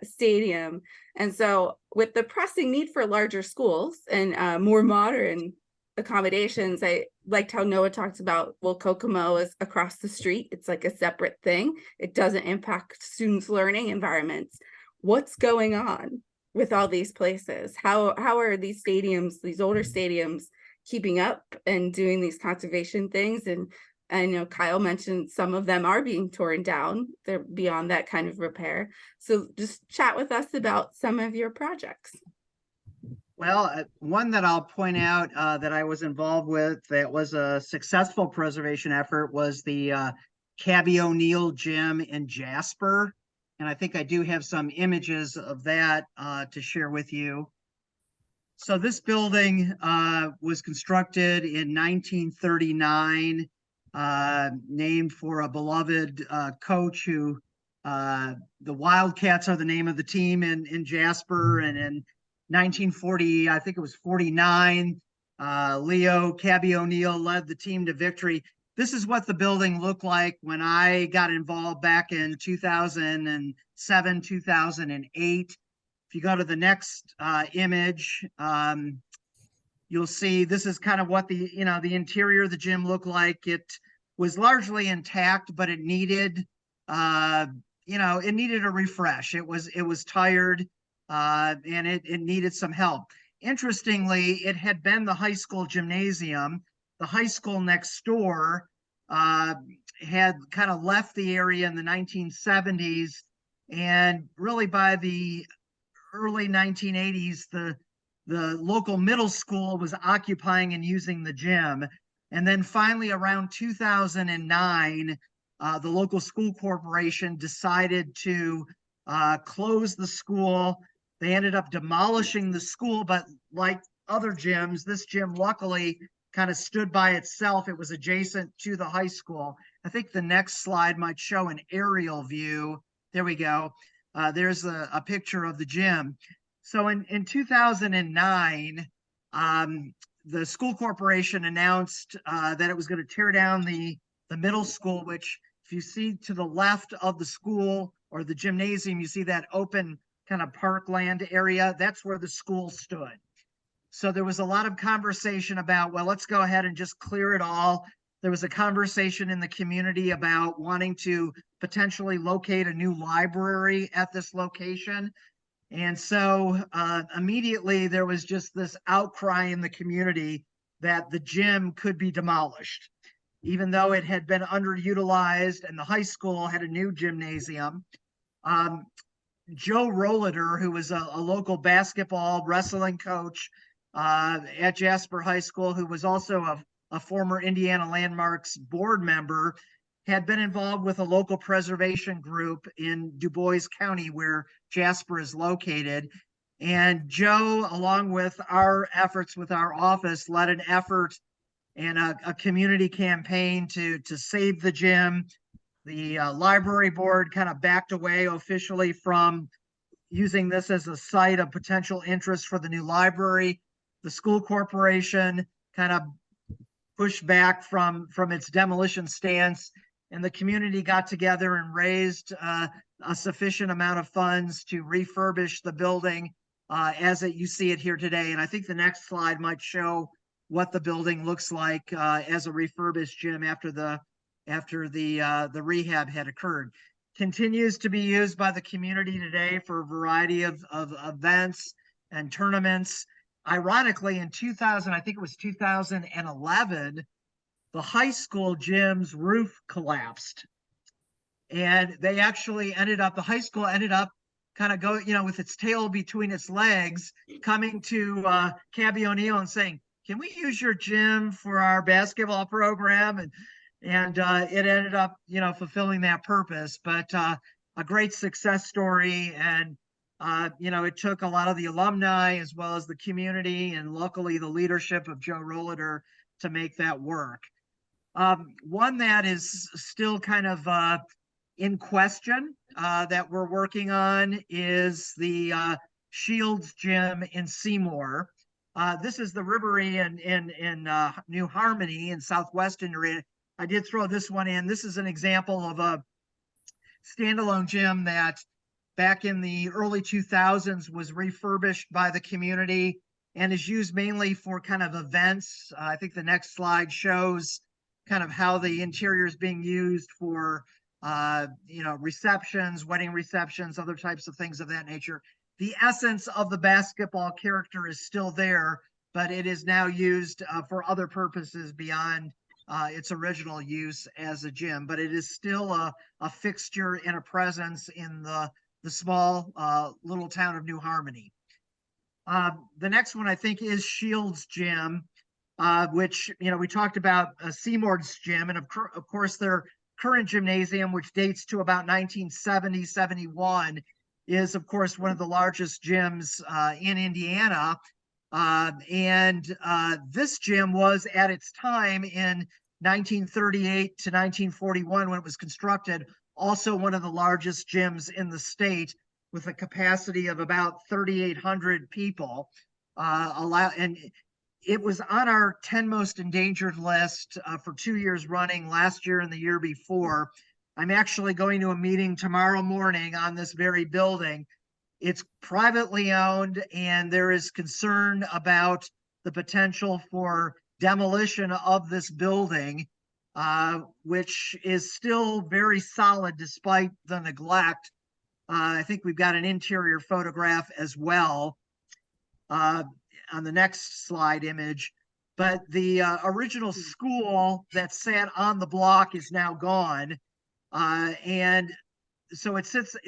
stadium. And so with the pressing need for larger schools and more modern accommodations, I liked how Noah talked about, well, Kokomo is across the street. It's like a separate thing. It doesn't impact students' learning environments. What's going on with all these places? How are these stadiums, these older stadiums, keeping up and doing these conservation things? And you know, Kyle mentioned some of them are being torn down. They're beyond that kind of repair. So just chat with us about some of your projects. Well, one that I'll point out that I was involved with that was a successful preservation effort was the Cabby O'Neill Gym in Jasper. And I think I do have some images of that to share with you. So this building was constructed in 1939, named for a beloved coach who, the Wildcats are the name of the team in Jasper. And in 1940, I think it was 49, Leo Cabby O'Neill led the team to victory. This is what the building looked like when I got involved back in 2007, 2008. If you go to the next image, you'll see this is kind of what the interior of the gym looked like. It was largely intact, but it needed it needed a refresh. It was tired, and it needed some help. Interestingly, it had been the high school gymnasium. The high school next door had kind of left the area in the 1970s, and really by the early 1980s, the the local middle school was occupying and using the gym. And then finally around 2009, the local school corporation decided to close the school. They ended up demolishing the school, but like other gyms, this gym luckily kind of stood by itself. It was adjacent to the high school. I think the next slide might show an aerial view. There we go. There's a picture of the gym. So in 2009, the school corporation announced that it was going to tear down the middle school, which if you see to the left of the school or the gymnasium, you see that open kind of parkland area. That's where the school stood. So there was a lot of conversation about, well, let's go ahead and just clear it all. There was a conversation in the community about wanting to potentially locate a new library at this location. And so immediately there was just this outcry in the community that the gym could be demolished, even though it had been underutilized and the high school had a new gymnasium. Joe Rolliter, who was a local basketball wrestling coach at Jasper High School, who was also a former Indiana Landmarks board member, had been involved with a local preservation group in Du Bois County, where Jasper is located. And Joe, along with our efforts with our office, led an effort and a community campaign to save the gym. The library board kind of backed away officially from using this as a site of potential interest for the new library. The school corporation kind of pushed back from its demolition stance, and the community got together and raised a sufficient amount of funds to refurbish the building as you see it here today. And I think the next slide might show what the building looks like as a refurbished gym after the rehab had occurred. Continues to be used by the community today for a variety of events and tournaments. Ironically, in 2000, I think it was 2011, the high school gym's roof collapsed. And they actually the high school ended up kind of with its tail between its legs, coming to Cabby O'Neill and saying, can we use your gym for our basketball program? And it ended up, fulfilling that purpose. But a great success story. And, it took a lot of the alumni as well as the community and luckily the leadership of Joe Rolliter to make that work. One that is still kind of in question that we're working on is the Shields Gym in Seymour. This is the Rivery in New Harmony in Southwest Indiana. I did throw this one in. This is an example of a standalone gym that back in the early 2000s was refurbished by the community and is used mainly for kind of events. I think the next slide shows kind of how the interior is being used for, receptions, wedding receptions, other types of things of that nature. The essence of the basketball character is still there, but it is now used for other purposes beyond its original use as a gym. But it is still a fixture and a presence in the small little town of New Harmony. The next one I think is Shields Gym, which, we talked about Seymour's gym, and of course their current gymnasium, which dates to about 1970, 71, is of course one of the largest gyms in Indiana. And this gym was at its time in 1938 to 1941 when it was constructed, also one of the largest gyms in the state with a capacity of about 3,800 people. And it was on our 10 most endangered list for 2 years running, last year and the year before. I'm actually going to a meeting tomorrow morning on this very building. It's privately owned, and there is concern about the potential for demolition of this building, which is still very solid despite the neglect. I think we've got an interior photograph as well on the next slide image. But the original school that sat on the block is now gone. And so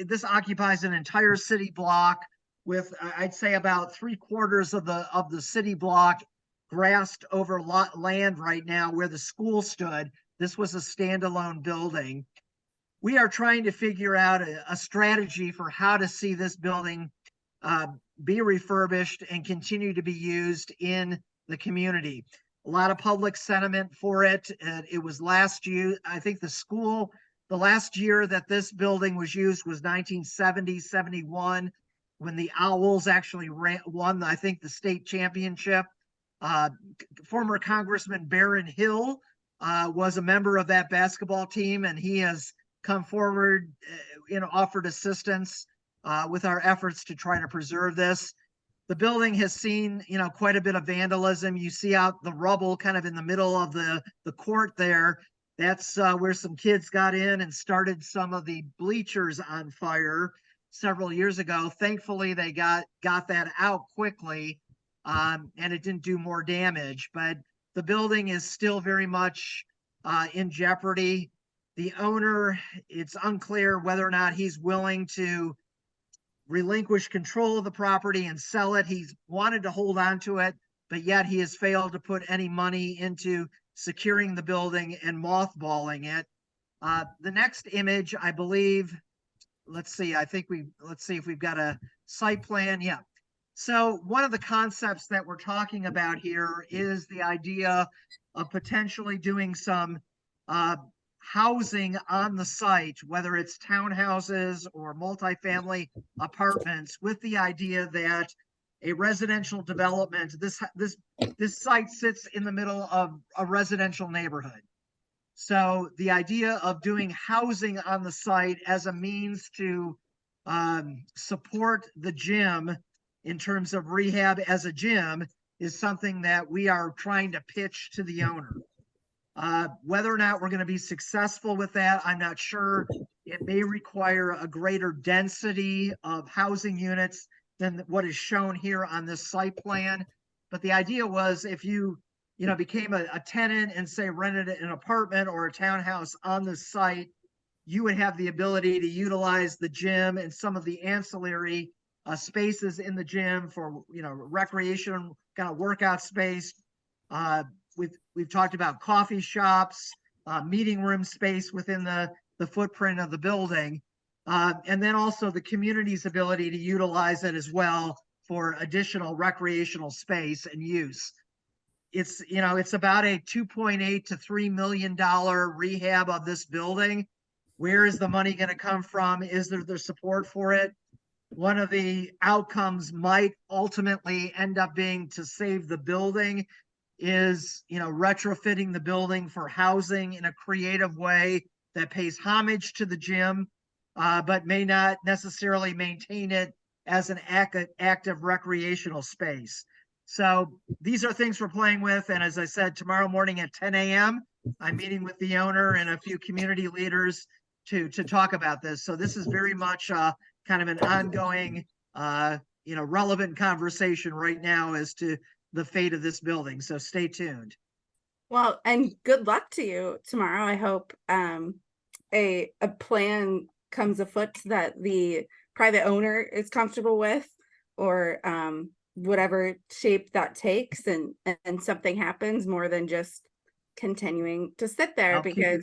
this occupies an entire city block with I'd say about 3/4 of the city block grassed over land right now where the school stood. This was a standalone building. We are trying to figure out a strategy for how to see this building be refurbished and continue to be used in the community. A lot of public sentiment for it. It was last year, I think the last year that this building was used was 1970, 71, when the Owls actually won, I think, the state championship. Former Congressman Barron Hill was a member of that basketball team, and he has come forward, offered assistance with our efforts to try to preserve this. The building has seen, quite a bit of vandalism. You see out the rubble kind of in the middle of the court there. That's where some kids got in and started some of the bleachers on fire several years ago. Thankfully, they got that out quickly, and it didn't do more damage. But the building is still very much in jeopardy. The owner, it's unclear whether or not he's willing to relinquish control of the property and sell it. He's wanted to hold on to it, but yet he has failed to put any money into securing the building and mothballing it. The next image, I believe, let's see if we've got a site plan. Yeah. So one of the concepts that we're talking about here is the idea of potentially doing some housing on the site, whether it's townhouses or multifamily apartments, with the idea that a residential development, this site sits in the middle of a residential neighborhood. So the idea of doing housing on the site as a means to support the gym in terms of rehab as a gym is something that we are trying to pitch to the owner. Whether or not we're going to be successful with that, I'm not sure. It may require a greater density of housing units than what is shown here on this site plan. But the idea was, if you became a tenant and say rented an apartment or a townhouse on the site, you would have the ability to utilize the gym and some of the ancillary spaces in the gym for recreation, kind of workout space. We've talked about coffee shops, meeting room space within the footprint of the building, and then also the community's ability to utilize it as well for additional recreational space and use. It's about a $2.8 to $3 million rehab of this building. Where is the money going to come from? Is there the support for it? One of the outcomes might ultimately end up being to save the building is, retrofitting the building for housing in a creative way that pays homage to the gym, but may not necessarily maintain it as an active recreational space. So these are things we're playing with. And as I said, tomorrow morning at 10 a.m., I'm meeting with the owner and a few community leaders to talk about this. So this is very much kind of an ongoing, relevant conversation right now as to the fate of this building. So stay tuned. Well, and good luck to you tomorrow. I hope a plan comes afoot that the private owner is comfortable with, or whatever shape that takes, and something happens more than just continuing to sit there.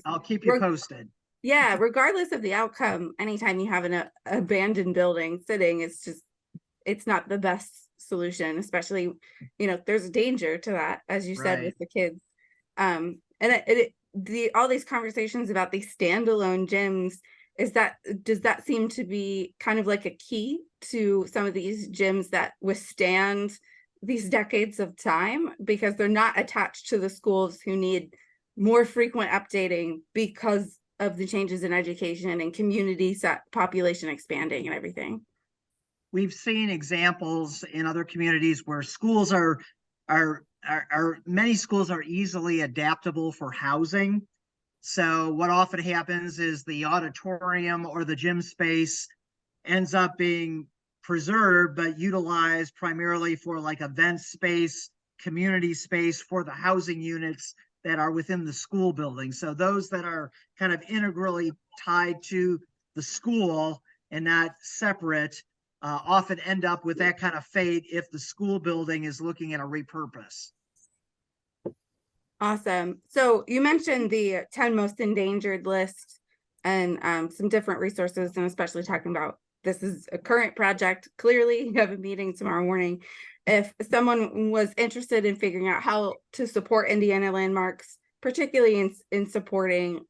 I'll keep you posted. Yeah, regardless of the outcome, anytime you have an abandoned building sitting, it's not the best solution, especially, there's a danger to that, as you said, with the kids. And all these conversations about these standalone gyms, does that seem to be kind of like a key to some of these gyms that withstand these decades of time, because they're not attached to the schools who need more frequent updating because of the changes in education and community population expanding and everything? We've seen examples in other communities where schools many schools are easily adaptable for housing. So what often happens is the auditorium or the gym space ends up being preserved, but utilized primarily for like event space, community space for the housing units that are within the school building. So those that are kind of integrally tied to the school and not separate often end up with that kind of fate if the school building is looking at a repurpose. Awesome. So you mentioned the 10 most endangered list and some different resources, and especially talking about this is a current project. Clearly, you have a meeting tomorrow morning. If someone was interested in figuring out how to support Indiana landmarks, particularly in supporting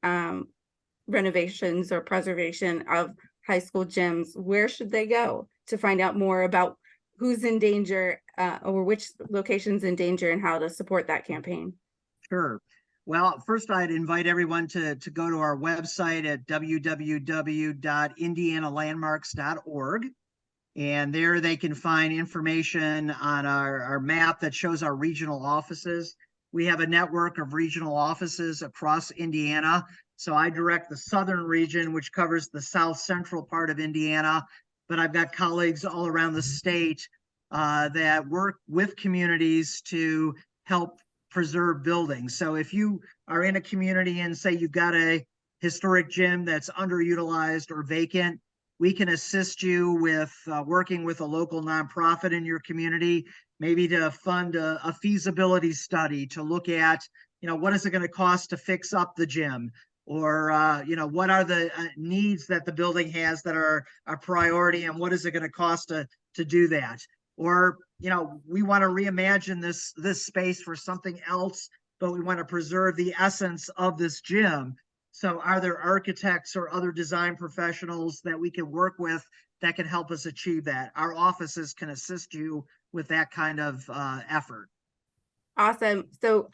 renovations or preservation of high school gyms, where should they go to find out more about who's in danger or which locations in danger and how to support that campaign? Sure. Well, first I'd invite everyone to go to our website at www.indianalandmarks.org. And there they can find information on our map that shows our regional offices. We have a network of regional offices across Indiana. So I direct the southern region, which covers the south central part of Indiana. But I've got colleagues all around the state that work with communities to help preserve buildings. So if you are in a community and say you've got a historic gym that's underutilized or vacant, we can assist you with working with a local nonprofit in your community, maybe to fund a feasibility study to look at, what is it going to cost to fix up the gym? Or, what are the needs that the building has that are a priority, and what is it going to cost to do that? Or, we want to reimagine this space for something else, but we want to preserve the essence of this gym. So are there architects or other design professionals that we can work with that can help us achieve that? Our offices can assist you with that kind of effort. Awesome. So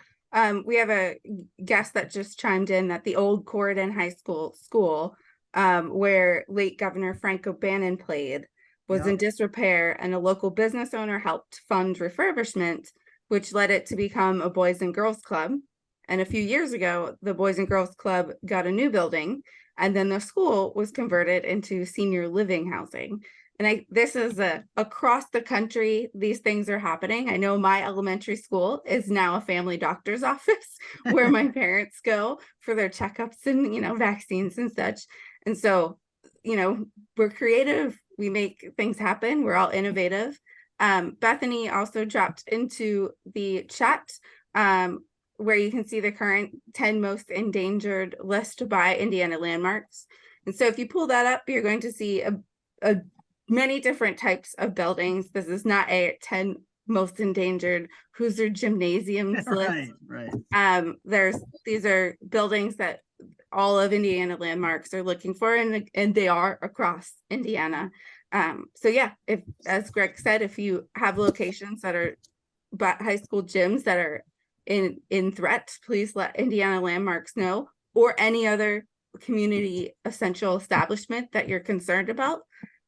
we have a guest that just chimed in that the old Corydon High School where late Governor Frank O'Bannon played was in disrepair, and a local business owner helped fund refurbishment, which led it to become a Boys and Girls Club. And a few years ago, the Boys and Girls Club got a new building, and then the school was converted into senior living housing. And this is across the country, these things are happening. I know my elementary school is now a family doctor's office where my parents go for their checkups and, vaccines and such. And so, we're creative. We make things happen. We're all innovative. Bethany also dropped into the chat where you can see the current 10 most endangered list by Indiana landmarks. And so if you pull that up, you're going to see a many different types of buildings. This is not a 10 most endangered Hoosier gymnasiums list. Right. These are buildings that all of Indiana landmarks are looking for, and they are across Indiana. So yeah, as Greg said, if you have locations that are high school gyms that are in threat, please let Indiana landmarks know, or any other community essential establishment that you're concerned about.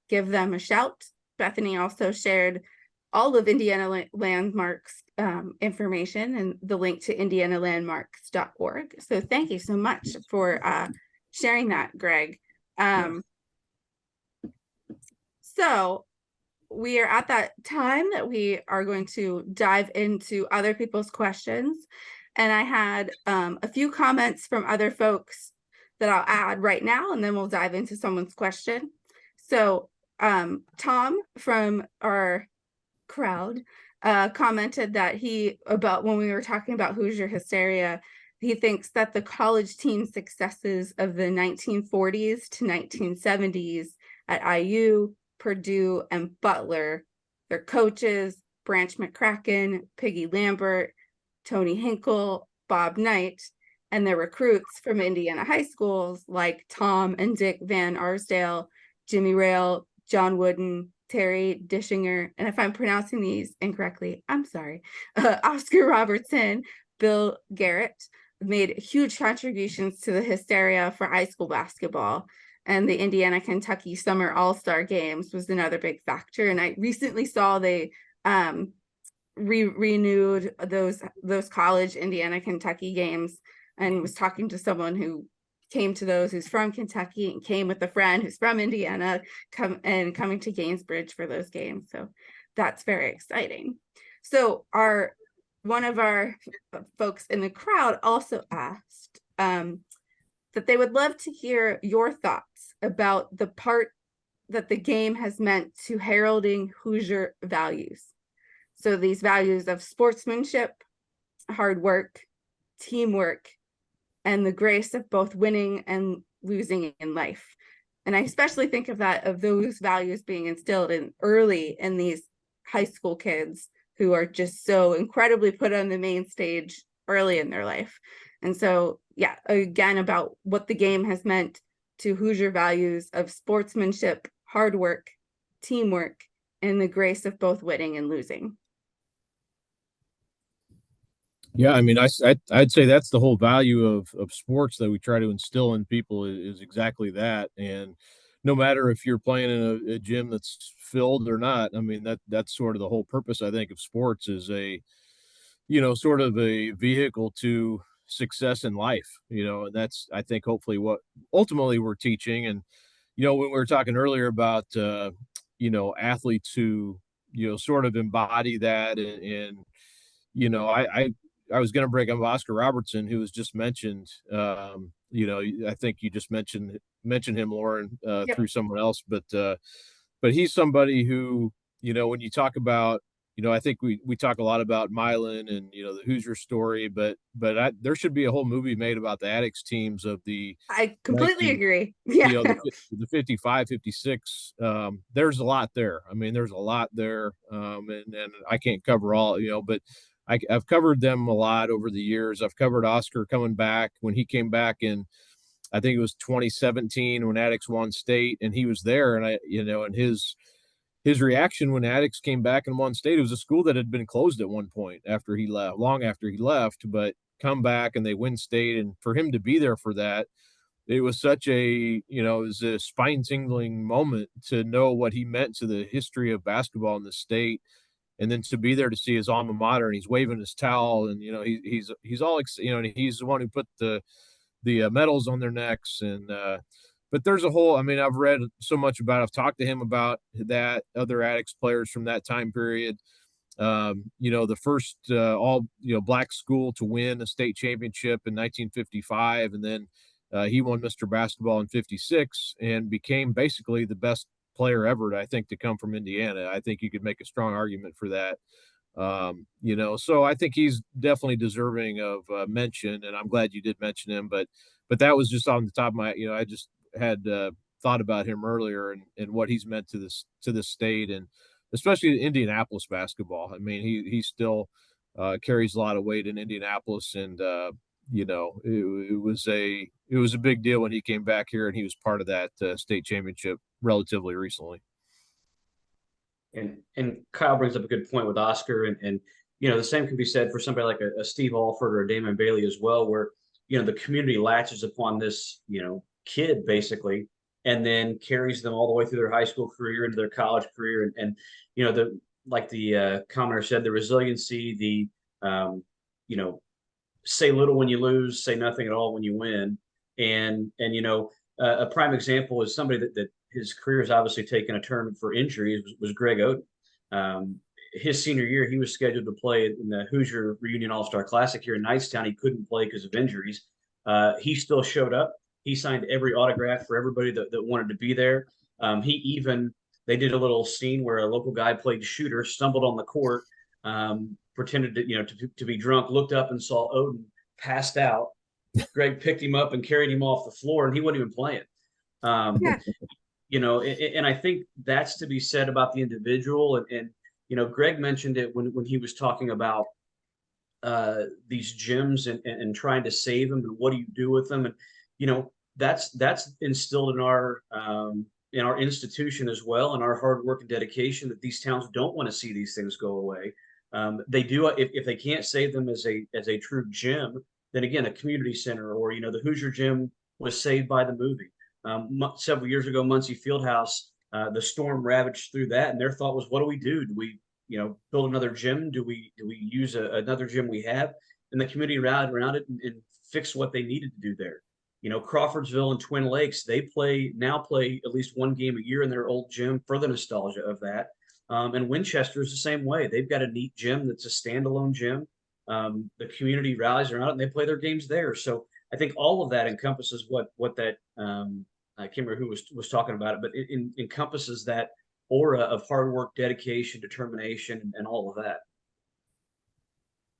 Give them a shout. Bethany also shared all of Indiana landmarks information and the link to indianalandmarks.org. So thank you so much for sharing that, Greg. So we are at that time that we are going to dive into other people's questions. And I had a few comments from other folks that I'll add right now, and then we'll dive into someone's question. So Tom from our crowd commented that about when we were talking about Hoosier Hysteria, he thinks that the college team successes of the 1940s to 1970s at IU, Purdue, and Butler, their coaches, Branch McCracken, Piggy Lambert, Tony Hinkle, Bob Knight, and their recruits from Indiana high schools like Tom and Dick Van Arsdale, Jimmy Rail, John Wooden, Terry Dishinger, and if I'm pronouncing these incorrectly, I'm sorry, Oscar Robertson, Bill Garrett, made huge contributions to the hysteria for high school basketball. And the Indiana-Kentucky Summer All-Star Games was another big factor. And I recently saw they renewed those college Indiana-Kentucky games, and was talking to someone who came to those, who's from Kentucky and came with a friend who's from Indiana, coming to Gainesbridge for those games. So that's very exciting. So one of our folks in the crowd also asked that they would love to hear your thoughts about the part that the game has meant to heralding Hoosier values. So these values of sportsmanship, hard work, teamwork, and the grace of both winning and losing in life. And I especially think of those values being instilled in early in these high school kids who are just so incredibly put on the main stage early in their life. And so, yeah, again, about what the game has meant to Hoosier values of sportsmanship, hard work, teamwork, and the grace of both winning and losing. Yeah, I mean, I'd say that's the whole value of sports that we try to instill in people is exactly that. And no matter if you're playing in a gym that's filled or not, I mean that's sort of the whole purpose, I think, of sports is a sort of a vehicle to success in life. And that's I think hopefully what ultimately we're teaching. And when we were talking earlier about athletes who sort of embody that and I was going to bring up Oscar Robertson, who was just mentioned. I think you just mentioned him, Lauren, Yep. through someone else, but he's somebody who, when you talk about, I think we talk a lot about Milan and the Hoosier story, but there should be a whole movie made about the Addicts teams of the I completely 19, agree. Yeah. the 55, 56. There's a lot there. I mean, there's a lot there, and I can't cover all, but I've covered them a lot over the years. I've covered Oscar coming back when he came back in, I think it was 2017 when Addicts won state, and he was there, and and his reaction when Addicts came back and won state. It was a school that had been closed at one point after he left, long after he left, but come back and they win state, and for him to be there for that, it was such a it was a spine tingling moment to know what he meant to the history of basketball in the state, and then to be there to see his alma mater, and he's waving his towel, and he's all and he's the one who put the medals on their necks. And but there's a whole, I mean, I've read so much about it. I've talked to him about that, other Addicts players from that time period. The first all black school to win a state championship in 1955, and then he won Mr. Basketball in 56 and became basically the best player ever, I think, to come from Indiana. I think you could make a strong argument for that. So I think he's definitely deserving of mention, and I'm glad you did mention him. But that was just on the top of my, I just had thought about him earlier and what he's meant to this state, and especially Indianapolis basketball. I mean, he still carries a lot of weight in Indianapolis, and it was a big deal when he came back here, and he was part of that state championship relatively recently. And Kyle brings up a good point with Oscar, and the same can be said for somebody like a Steve Alford or a Damon Bailey as well, where the community latches upon this kid basically, and then carries them all the way through their high school career into their college career, and the like the commenter said, the resiliency, the say little when you lose, say nothing at all when you win, and a prime example is somebody that his career has obviously taken a turn for injuries was Greg Oden. His senior year, he was scheduled to play in the Hoosier Reunion All-Star Classic here in Knightstown. He couldn't play because of injuries. He still showed up. He signed every autograph for everybody that wanted to be there. They did a little scene where a local guy played shooter, stumbled on the court, pretended to be drunk, looked up and saw Oden passed out. Greg picked him up and carried him off the floor, and he wasn't even playing. Yeah. And I think that's to be said about the individual. And Greg mentioned it when he was talking about these gyms and trying to save them, and what do you do with them? And that's instilled in our institution as well, and our hard work and dedication, that these towns don't want to see these things go away. They do, if they can't save them as a true gym, then again, a community center, or the Hoosier Gym was saved by the movie. Several years ago, Muncie Fieldhouse, the storm ravaged through that, and their thought was, what do we do? Do we, build another gym? Do we use another gym we have? And the community rallied around it and fixed what they needed to do there. Crawfordsville and Twin Lakes, they now play at least one game a year in their old gym for the nostalgia of that. And Winchester is the same way. They've got a neat gym that's a standalone gym. The community rallies around it, and they play their games there. So I think all of that encompasses what that I can't remember who was talking about it, but it encompasses that aura of hard work, dedication, determination, and all of that.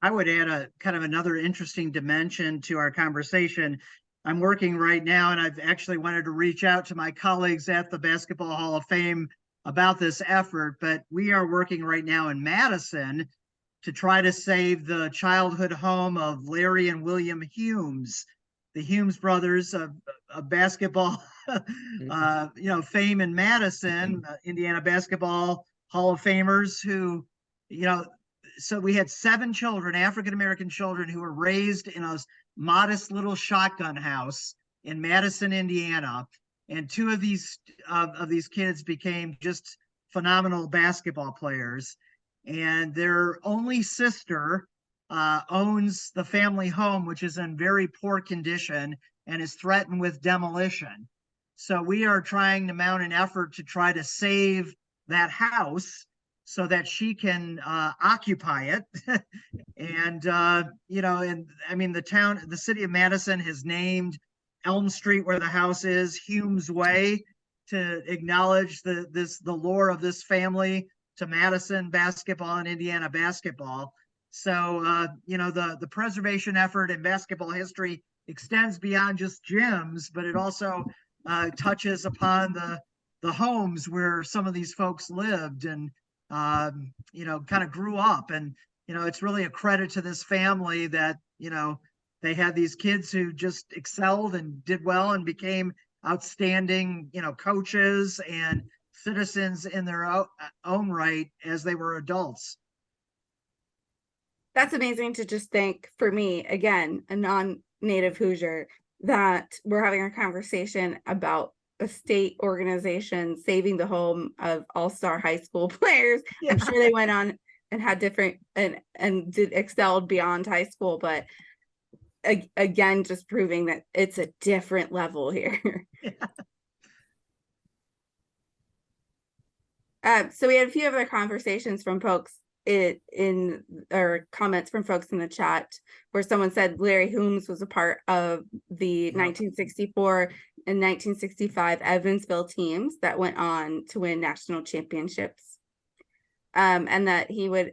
I would add a kind of another interesting dimension to our conversation. I'm working right now, and I've actually wanted to reach out to my colleagues at the Basketball Hall of Fame about this effort, but we are working right now in Madison to try to save the childhood home of Larry and William Humes, the Humes brothers of basketball, fame in Madison, Indiana Basketball Hall of Famers who, so we had 7 children, African-American children, who were raised in a modest little shotgun house in Madison, Indiana. And 2 of these kids became just phenomenal basketball players. And their only sister owns the family home, which is in very poor condition and is threatened with demolition. So we are trying to mount an effort to try to save that house so that she can occupy it. And, the city of Madison has named Elm Street, where the house is, Hume's Way, to acknowledge the lore of this family to Madison basketball and Indiana basketball. So, the preservation effort in basketball history extends beyond just gyms, but it also touches upon the homes where some of these folks lived and, kind of grew up. And, it's really a credit to this family that, they had these kids who just excelled and did well and became outstanding, coaches and citizens in their own right as they were adults. That's amazing to just think, for me, again, a non-native Hoosier, that we're having a conversation about a state organization saving the home of all-star high school players. Yeah. I'm sure they went on and had different and did excelled beyond high school, but again, just proving that it's a different level here. Yeah. So we had a few other conversations from folks or comments from folks in the chat where someone said Larry Humes was a part of the 1964 and 1965 Evansville teams that went on to win national championships. And that he would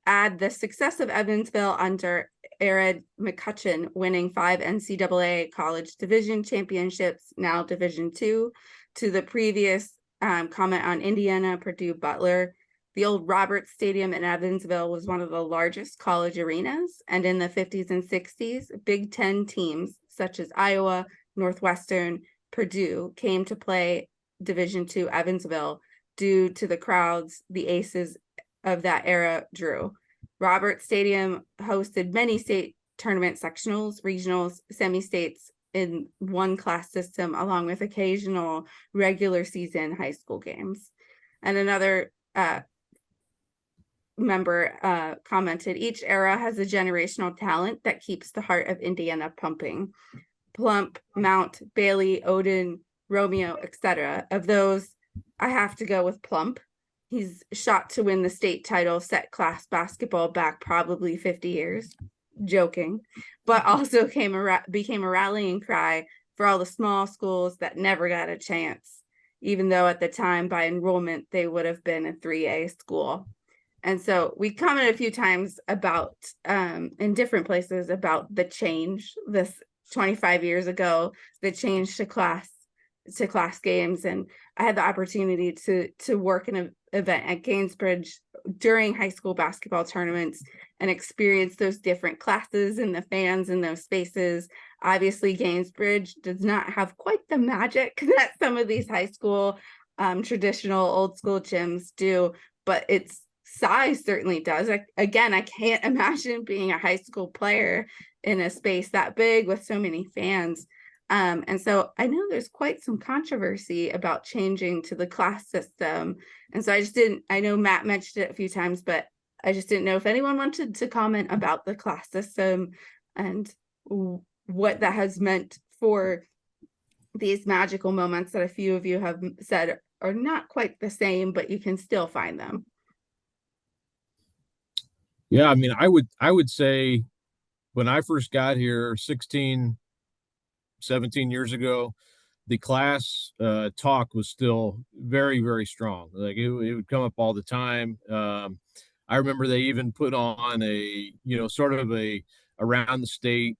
add the success of Evansville under Aaron McCutcheon winning 5 NCAA college division championships, now Division II, to the previous comment on Indiana, Purdue, Butler. The old Roberts Stadium in Evansville was one of the largest college arenas, and in the 50s and 60s, Big Ten teams such as Iowa, Northwestern, Purdue came to play Division II Evansville due to the crowds the aces of that era drew. Roberts Stadium hosted many state tournament sectionals, regionals, semi-states in one class system, along with occasional regular season high school games. And another member commented, each era has a generational talent that keeps the heart of Indiana pumping. Plump, Mount, Bailey, Odin, Romeo, etc. Of those, I have to go with Plump. He's shot to win the state title set class basketball back probably 50 years. Joking. But also became a rallying cry for all the small schools that never got a chance, even though at the time by enrollment they would have been a 3A school. And so we commented a few times about in different places about the change this 25 years ago, the change to class games. And I had the opportunity to work in an event at Gainsbridge during high school basketball tournaments and experience those different classes and the fans in those spaces. Obviously, Gainsbridge does not have quite the magic that some of these high school traditional old school gyms do, but its size certainly does. I can't imagine being a high school player in a space that big with so many fans. And so I know there's quite some controversy about changing to the class system. And so I know Matt mentioned it a few times, but I just didn't know if anyone wanted to comment about the class system and what that has meant for these magical moments that a few of you have said are not quite the same, but you can still find them. Yeah, I mean, I would say when I first got here 16, 17 years ago, the class talk was still very, very strong. Like it would come up all the time. I remember they even put on a, sort of a around the state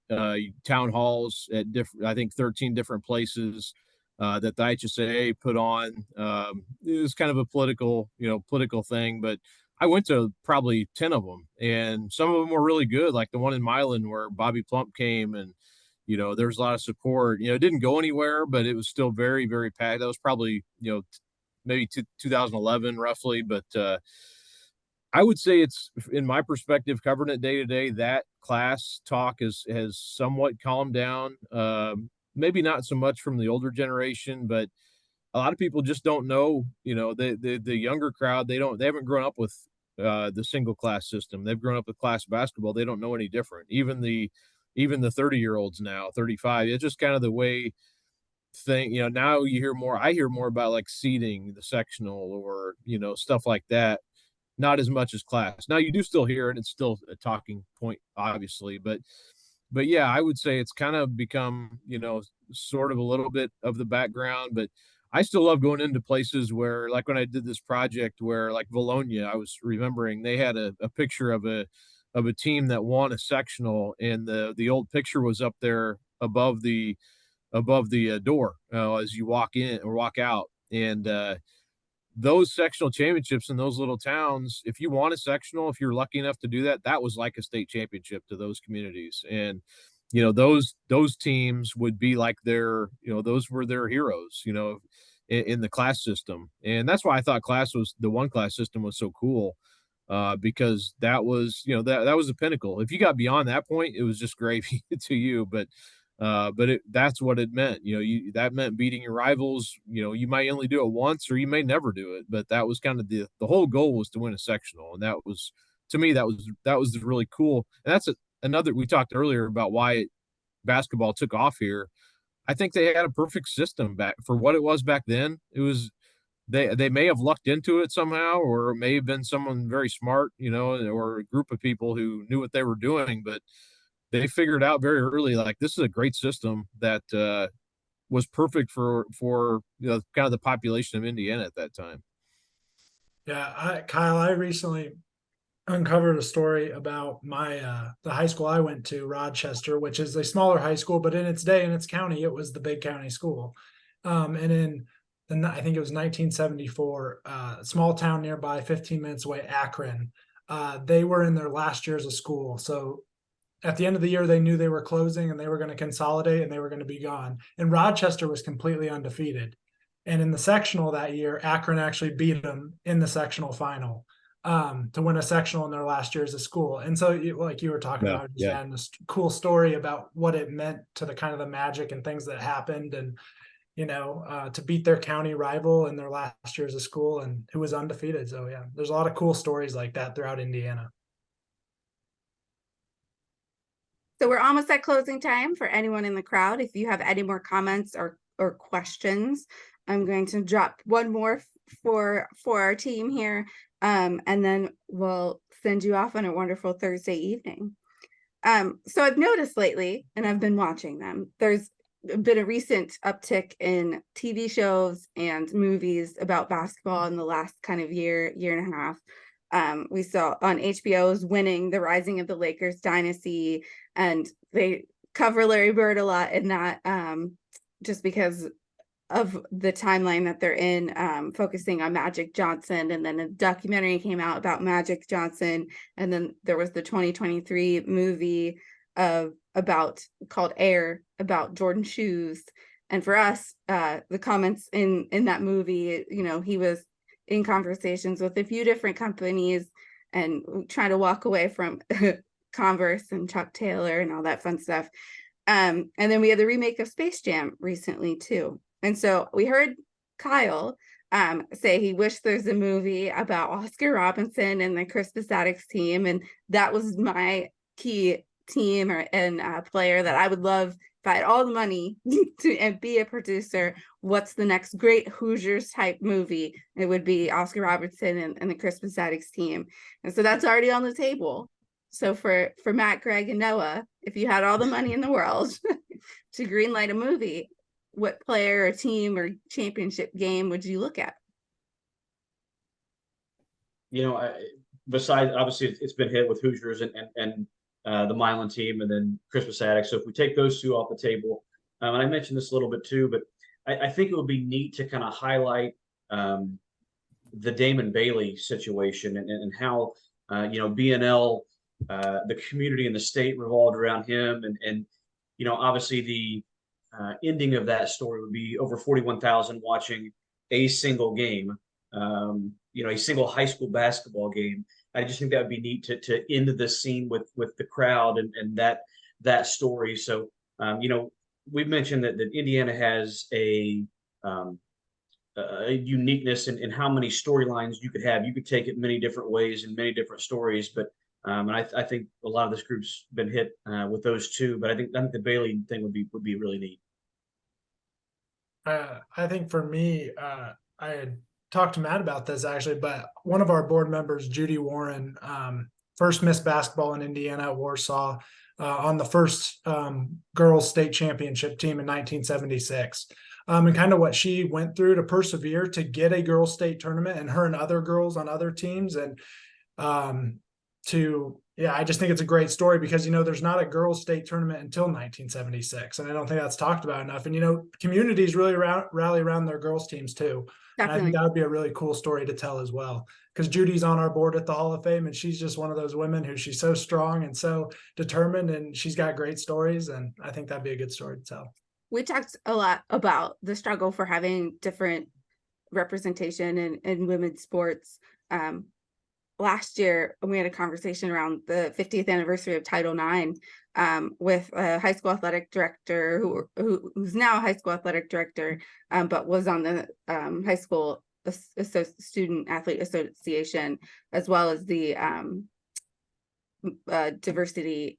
town halls at different, I think 13 different places that the HSAA put on. It was kind of a political thing, but I went to probably 10 of them, and some of them were really good, like the one in Milan where Bobby Plump came, and there was a lot of support. It didn't go anywhere, but it was still very, very packed. That was probably, maybe 2011 roughly, but I would say it's, in my perspective, covering it day to day, that class talk has somewhat calmed down. Maybe not so much from the older generation, but a lot of people just don't know. The younger crowd, they haven't grown up with the single class system. They've grown up with class basketball. They don't know any different. Even the 30-year-olds now, 35. It's just kind of the way thing. Now you hear more. I hear more about like seating, the sectional, or stuff like that, not as much as class. Now you do still hear it. It's still a talking point, obviously, but yeah, I would say it's kind of become, sort of a little bit of the background, but I still love going into places where, like when I did this project where, like Bologna, I was remembering they had a picture of a team that won a sectional, and the old picture was up there above the door as you walk in or walk out. And those sectional championships in those little towns, if you won a sectional, if you're lucky enough to do that, that was like a state championship to those communities. And those teams would be like those were their heroes, in the class system. And that's why I thought the one class system was so cool, because that was, that was the pinnacle. If you got beyond that point, it was just gravy to you. But that's what it meant. That meant beating your rivals. You might only do it once, or you may never do it, but that was kind of the whole goal, was to win a sectional. And that was, to me, that was really cool. And that's another, we talked earlier about why basketball took off here. I think they had a perfect system back for what it was back then. It was, they may have lucked into it somehow, or it may have been someone very smart, or a group of people who knew what they were doing, but they figured out very early, like, this is a great system that was perfect for kind of the population of Indiana at that time. Yeah, Kyle, I recently uncovered a story about the high school I went to, Rochester, which is a smaller high school, but in its day, in its county, it was the big county school. And I think it was 1974, small town nearby, 15 minutes away, Akron. They were in their last years of school, so at the end of the year, they knew they were closing and they were going to consolidate and they were going to be gone. And Rochester was completely undefeated. And in the sectional that year, Akron actually beat them in the sectional final to win a sectional in their last years of school. And so, like you were talking about, just adding this cool story about what it meant to the kind of the magic and things that happened, and to beat their county rival in their last years of school, and who was undefeated. So yeah, there's a lot of cool stories like that throughout Indiana. So we're almost at closing time. For anyone in the crowd, if you have any more comments or questions, I'm going to drop one more for our team here, and then we'll send you off on a wonderful Thursday evening. So I've noticed lately, and I've been watching them, there's been a recent uptick in TV shows and movies about basketball in the last kind of year and a half. We saw on HBO's Winning, The Rising of the Lakers Dynasty, and they cover Larry Bird a lot in that, just because of the timeline that they're in, focusing on Magic Johnson. And then a documentary came out about Magic Johnson, and then there was the 2023 movie called Air, about Jordan shoes. And for us, the comments in that movie, he was in conversations with a few different companies and trying to walk away from Converse and Chuck Taylor and all that fun stuff. And then we had the remake of Space Jam recently too. And so we heard Kyle say he wished there's a movie about Oscar Robertson and the Crispus Attucks team. And that was my key team and player that I would love, if I had all the money to be a producer. What's the next great Hoosiers type movie? It would be Oscar Robertson and the Crispus Attucks team. And so that's already on the table. So for Matt, Greg, and Noah, if you had all the money in the world to greenlight a movie, what player or team or championship game would you look at? You know, besides obviously it's been hit with Hoosiers and the Milan team and then Christmas Attic. So if we take those two off the table, and I mentioned this a little bit too, but I think it would be neat to kind of highlight the Damon Bailey situation and how you know BNL, the community and the state revolved around him, and you know obviously the ending of that story would be over 41,000 watching a single game, you know, a single high school basketball game. I just think that would be neat to end the scene with the crowd and that story. So you know, we've mentioned that Indiana has um, a uniqueness in how many storylines you could have. You could take it many different ways and many different stories, but and I think a lot of this group's been hit with those two. But I think the Bailey thing would be really neat. I think for me, I had talked to Matt about this actually, but one of our board members, Judy Warren, first Miss Basketball in Indiana at Warsaw, on the first girls state championship team in 1976. And kind of what she went through to persevere to get a girls state tournament, and her and other girls on other teams. And I just think it's a great story because, you know, there's not a girls state tournament until 1976. And I don't think that's talked about enough. And, you know, communities really rally around their girls teams too. And I think that would be a really cool story to tell as well, because Judy's on our board at the Hall of Fame, and she's just one of those women who she's so strong and so determined, and she's got great stories. And I think that'd be a good story to tell. We talked a lot about the struggle for having different representation in women's sports. Last year, we had a conversation around the 50th anniversary of Title IX with a high school athletic director who's now a high school athletic director, but was on the high school student athlete association, as well as the diversity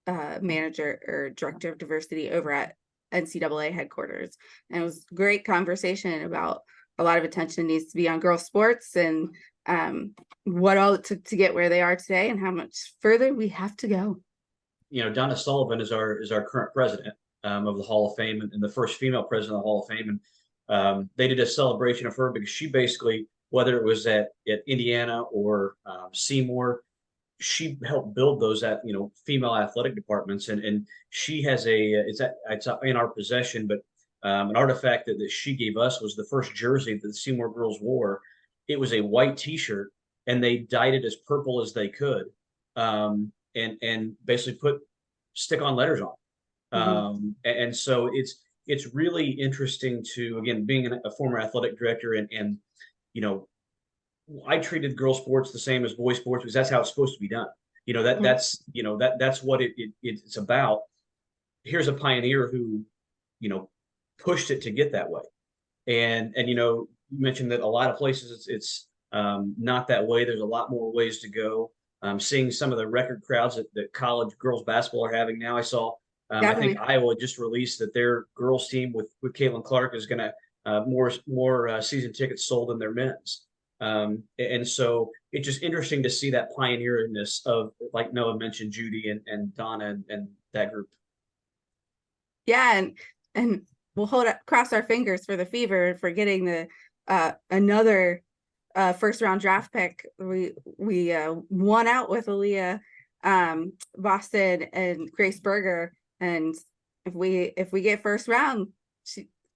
manager or director of diversity over at NCAA headquarters. And it was a great conversation about a lot of attention needs to be on girls sports and what all it took to get where they are today and how much further we have to go. You know, Donna Sullivan is our current president of the Hall of Fame and the first female president of the Hall of Fame. And they did a celebration of her because she basically, whether it was at Indiana or Seymour, she helped build those female athletic departments. And she has it's in our possession, but an artifact that she gave us was the first jersey that the Seymour girls wore. It was a white T-shirt, and they dyed it as purple as they could, and basically stick on letters on. And so it's really interesting to, again, being a former athletic director, and you know, I treated girls sports the same as boys sports because that's how it's supposed to be done. You know, that's what it's about. Here's a pioneer who, you know, pushed it to get that way. And you know, you mentioned that a lot of places it's not that way. There's a lot more ways to go. Seeing some of the record crowds that college girls basketball are having now. I saw, I think Iowa just released that their girls team with Caitlin Clark is going to more season tickets sold than their men's. And so it's just interesting to see that pioneeriness of, like Noah mentioned, Judy and Donna and that group. Yeah, and we'll cross our fingers for the Fever for getting the another first round draft pick. We won out with Aaliyah Boston and Grace Berger, and if we get first round,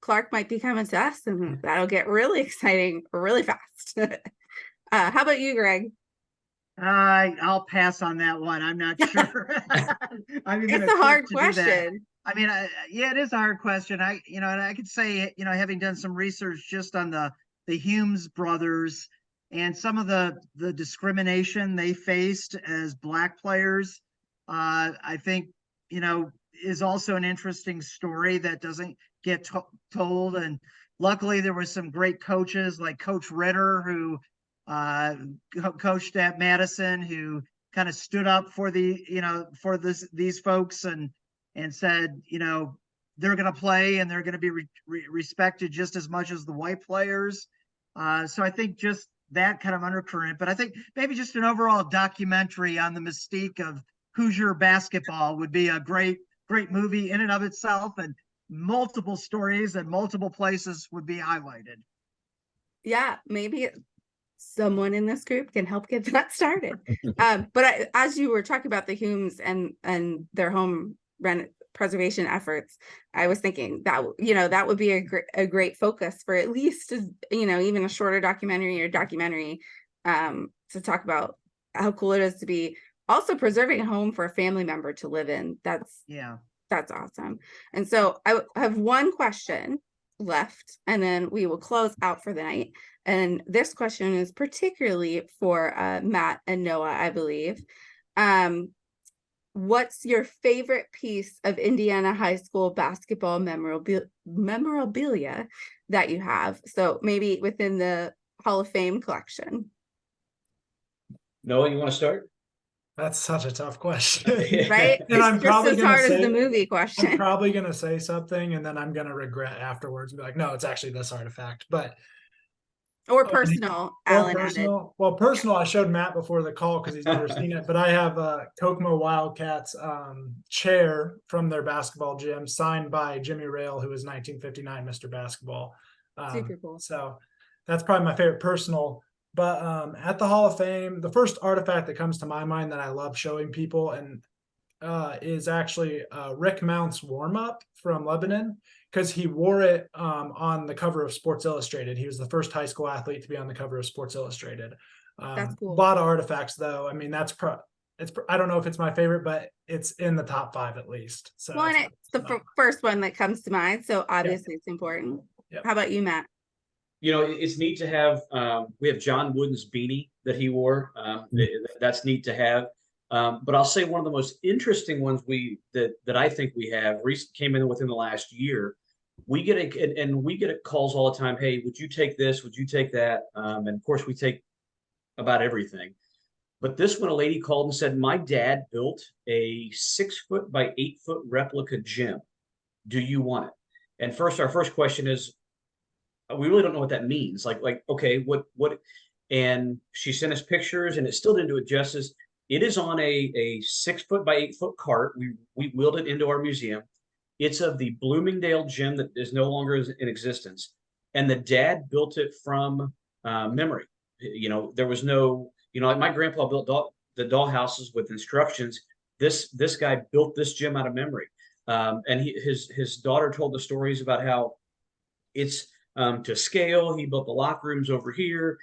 Clark might be coming to us, and that'll get really exciting really fast. How about you, Greg? I'll pass on that one. I'm not sure. It's a hard question. I mean, yeah, it is a hard question. And I could say, you know, having done some research just on the Humes brothers and some of the discrimination they faced as Black players, I think, you know, is also an interesting story that doesn't get told. And luckily there were some great coaches like Coach Ritter, who coached at Madison, who kind of stood up for these folks and said, you know, they're going to play and they're going to be respected just as much as the white players. So I think just that kind of undercurrent, but I think maybe just an overall documentary on the mystique of Hoosier basketball would be a great movie in and of itself. And multiple stories and multiple places would be highlighted. Yeah, maybe someone in this group can help get that started. As you were talking about the Humes and their home preservation efforts, I was thinking that, you know, that would be a great focus for at least, you know, even a shorter documentary to talk about how cool it is to be also preserving a home for a family member to live in. That's awesome. And so I have one question left, and then we will close out for the night. And this question is particularly for Matt and Noah, I believe. What's your favorite piece of Indiana high school basketball memorabilia that you have? So maybe within the Hall of Fame collection. Noah, you want to start? That's such a tough question. Right? And It's I'm just probably as gonna hard as say the movie question. I'm probably gonna say something and then I'm gonna regret afterwards and be like, no, it's actually this artifact. But Or personal, Alan added. Well, personal, I showed Matt before the call because he's never seen it, but I have a Kokomo Wildcats chair from their basketball gym signed by Jimmy Rail, who was 1959 Mr. Basketball. Super cool. So that's probably my favorite personal. But at the Hall of Fame, the first artifact that comes to my mind that I love showing people and is actually Rick Mount's warm-up from Lebanon, because he wore it on the cover of Sports Illustrated. He was the first high school athlete to be on the cover of Sports Illustrated. That's cool. A lot of artifacts, though. I mean, I don't know if it's my favorite, but it's in the top 5 at least. So well, and it's the first one that comes to mind, so obviously it's important. How about you, Matt? You know, it's neat to have. We have John Wooden's beanie that he wore. That's neat to have. But I'll say one of the most interesting ones that I think we have came in within the last year. We get calls all the time. Hey, would you take this? Would you take that? And of course, we take about everything. But this one, a lady called and said, "My dad built a 6-foot by 8-foot replica gym. Do you want it?" And our first question is, we really don't know what that means. Like, okay, what? And she sent us pictures, and it still didn't do it justice. It is on a 6-foot by 8-foot cart. We wheeled it into our museum. It's of the Bloomingdale gym that is no longer in existence, and the dad built it from memory. You know, there was no, you know, like my grandpa built the dollhouses with instructions. This guy built this gym out of memory, and his daughter told the stories about how it's to scale. He built the locker rooms over here.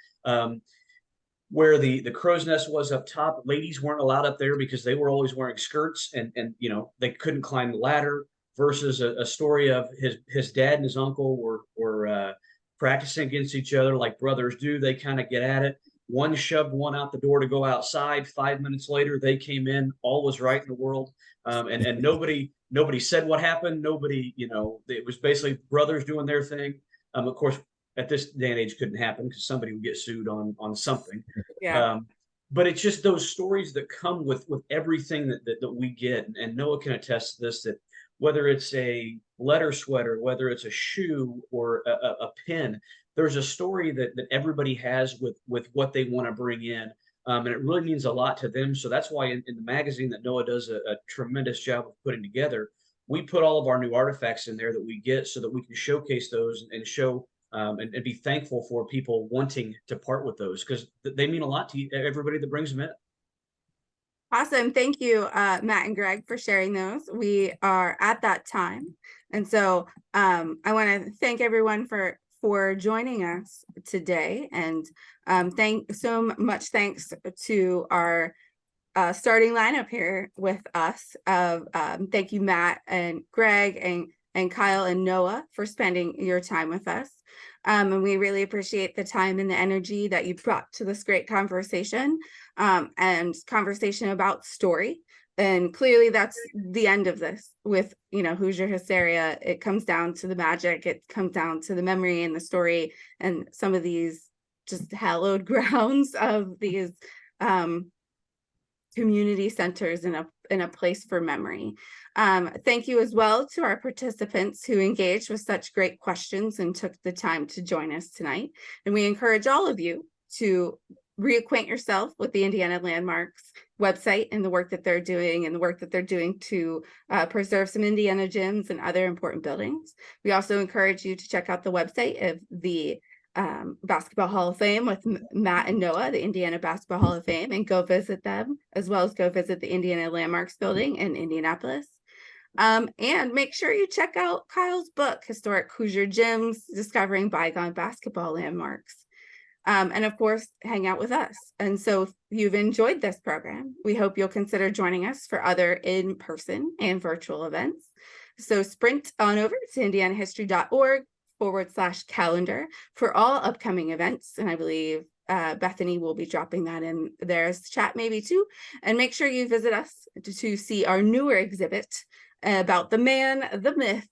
Where the crow's nest was up top, ladies weren't allowed up there because they were always wearing skirts and you know, they couldn't climb the ladder, versus a story of his dad and his uncle were practicing against each other like brothers do. They kind of get at it. One shoved one out the door to go outside. 5 minutes later, they came in. All was right in the world. And nobody said what happened. Nobody, you know, it was basically brothers doing their thing. Of course, at this day and age couldn't happen because somebody would get sued on something. Yeah. But it's just those stories that come with everything that we get. And Noah can attest to this, that whether it's a letter sweater, whether it's a shoe or a pin, there's a story that everybody has with what they want to bring in. And it really means a lot to them. So that's why in the magazine that Noah does a tremendous job of putting together, we put all of our new artifacts in there that we get so that we can showcase those and show and be thankful for people wanting to part with those, because they mean a lot to everybody that brings them in. Awesome. Thank you, Matt and Greg, for sharing those. We are at that time. And so I want to thank everyone for joining us today. And thanks to our starting lineup here with us. Thank you, Matt and Greg and Kyle and Noah, for spending your time with us. And we really appreciate the time and the energy that you brought to this great conversation and conversation about story. And clearly that's the end of this with, you know, Hoosier Hysteria. It comes down to the magic. It comes down to the memory and the story and some of these just hallowed grounds of these community centers in a place for memory. Thank you as well to our participants who engaged with such great questions and took the time to join us tonight. And we encourage all of you to reacquaint yourself with the Indiana Landmarks website and the work that they're doing to preserve some Indiana gyms and other important buildings. We also encourage you to check out the website of the Basketball Hall of Fame with Matt and Noah, the Indiana Basketball Hall of Fame, and go visit them, as well as go visit the Indiana Landmarks building in Indianapolis. And make sure you check out Kyle's book, Historic Hoosier Gyms, Discovering Bygone Basketball Landmarks. And of course, hang out with us. And so if you've enjoyed this program, we hope you'll consider joining us for other in-person and virtual events. So sprint on over to indianahistory.org/calendar for all upcoming events. And I believe Bethany will be dropping that in there's chat maybe too. And make sure you visit us to see our newer exhibit about the man, the myth,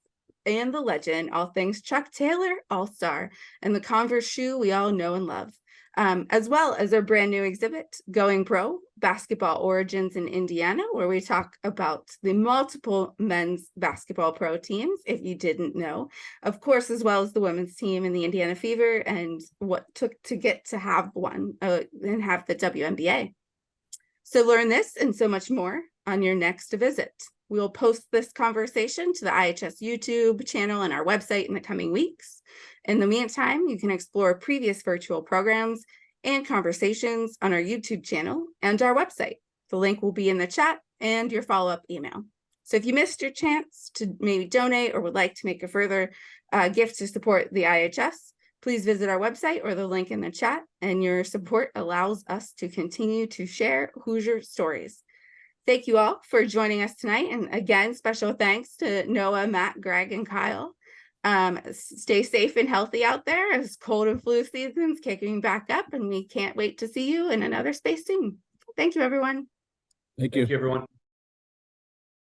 and the legend, all things Chuck Taylor All-Star, and the Converse shoe we all know and love, as well as our brand new exhibit, Going Pro, Basketball Origins in Indiana, where we talk about the multiple men's basketball pro teams, if you didn't know, of course, as well as the women's team in the Indiana Fever and what it took to get to have one and have the WNBA. So learn this and so much more on your next visit. We will post this conversation to the IHS YouTube channel and our website in the coming weeks. In the meantime, you can explore previous virtual programs and conversations on our YouTube channel and our website. The link will be in the chat and your follow-up email. So if you missed your chance to maybe donate or would like to make a further gift to support the IHS, please visit our website or the link in the chat, and your support allows us to continue to share Hoosier stories. Thank you all for joining us tonight. And again, special thanks to Noah, Matt, Greg, and Kyle. Stay safe and healthy out there as cold and flu season's kicking back up, and we can't wait to see you in another space soon. Thank you, everyone. Thank you. Thank you, everyone.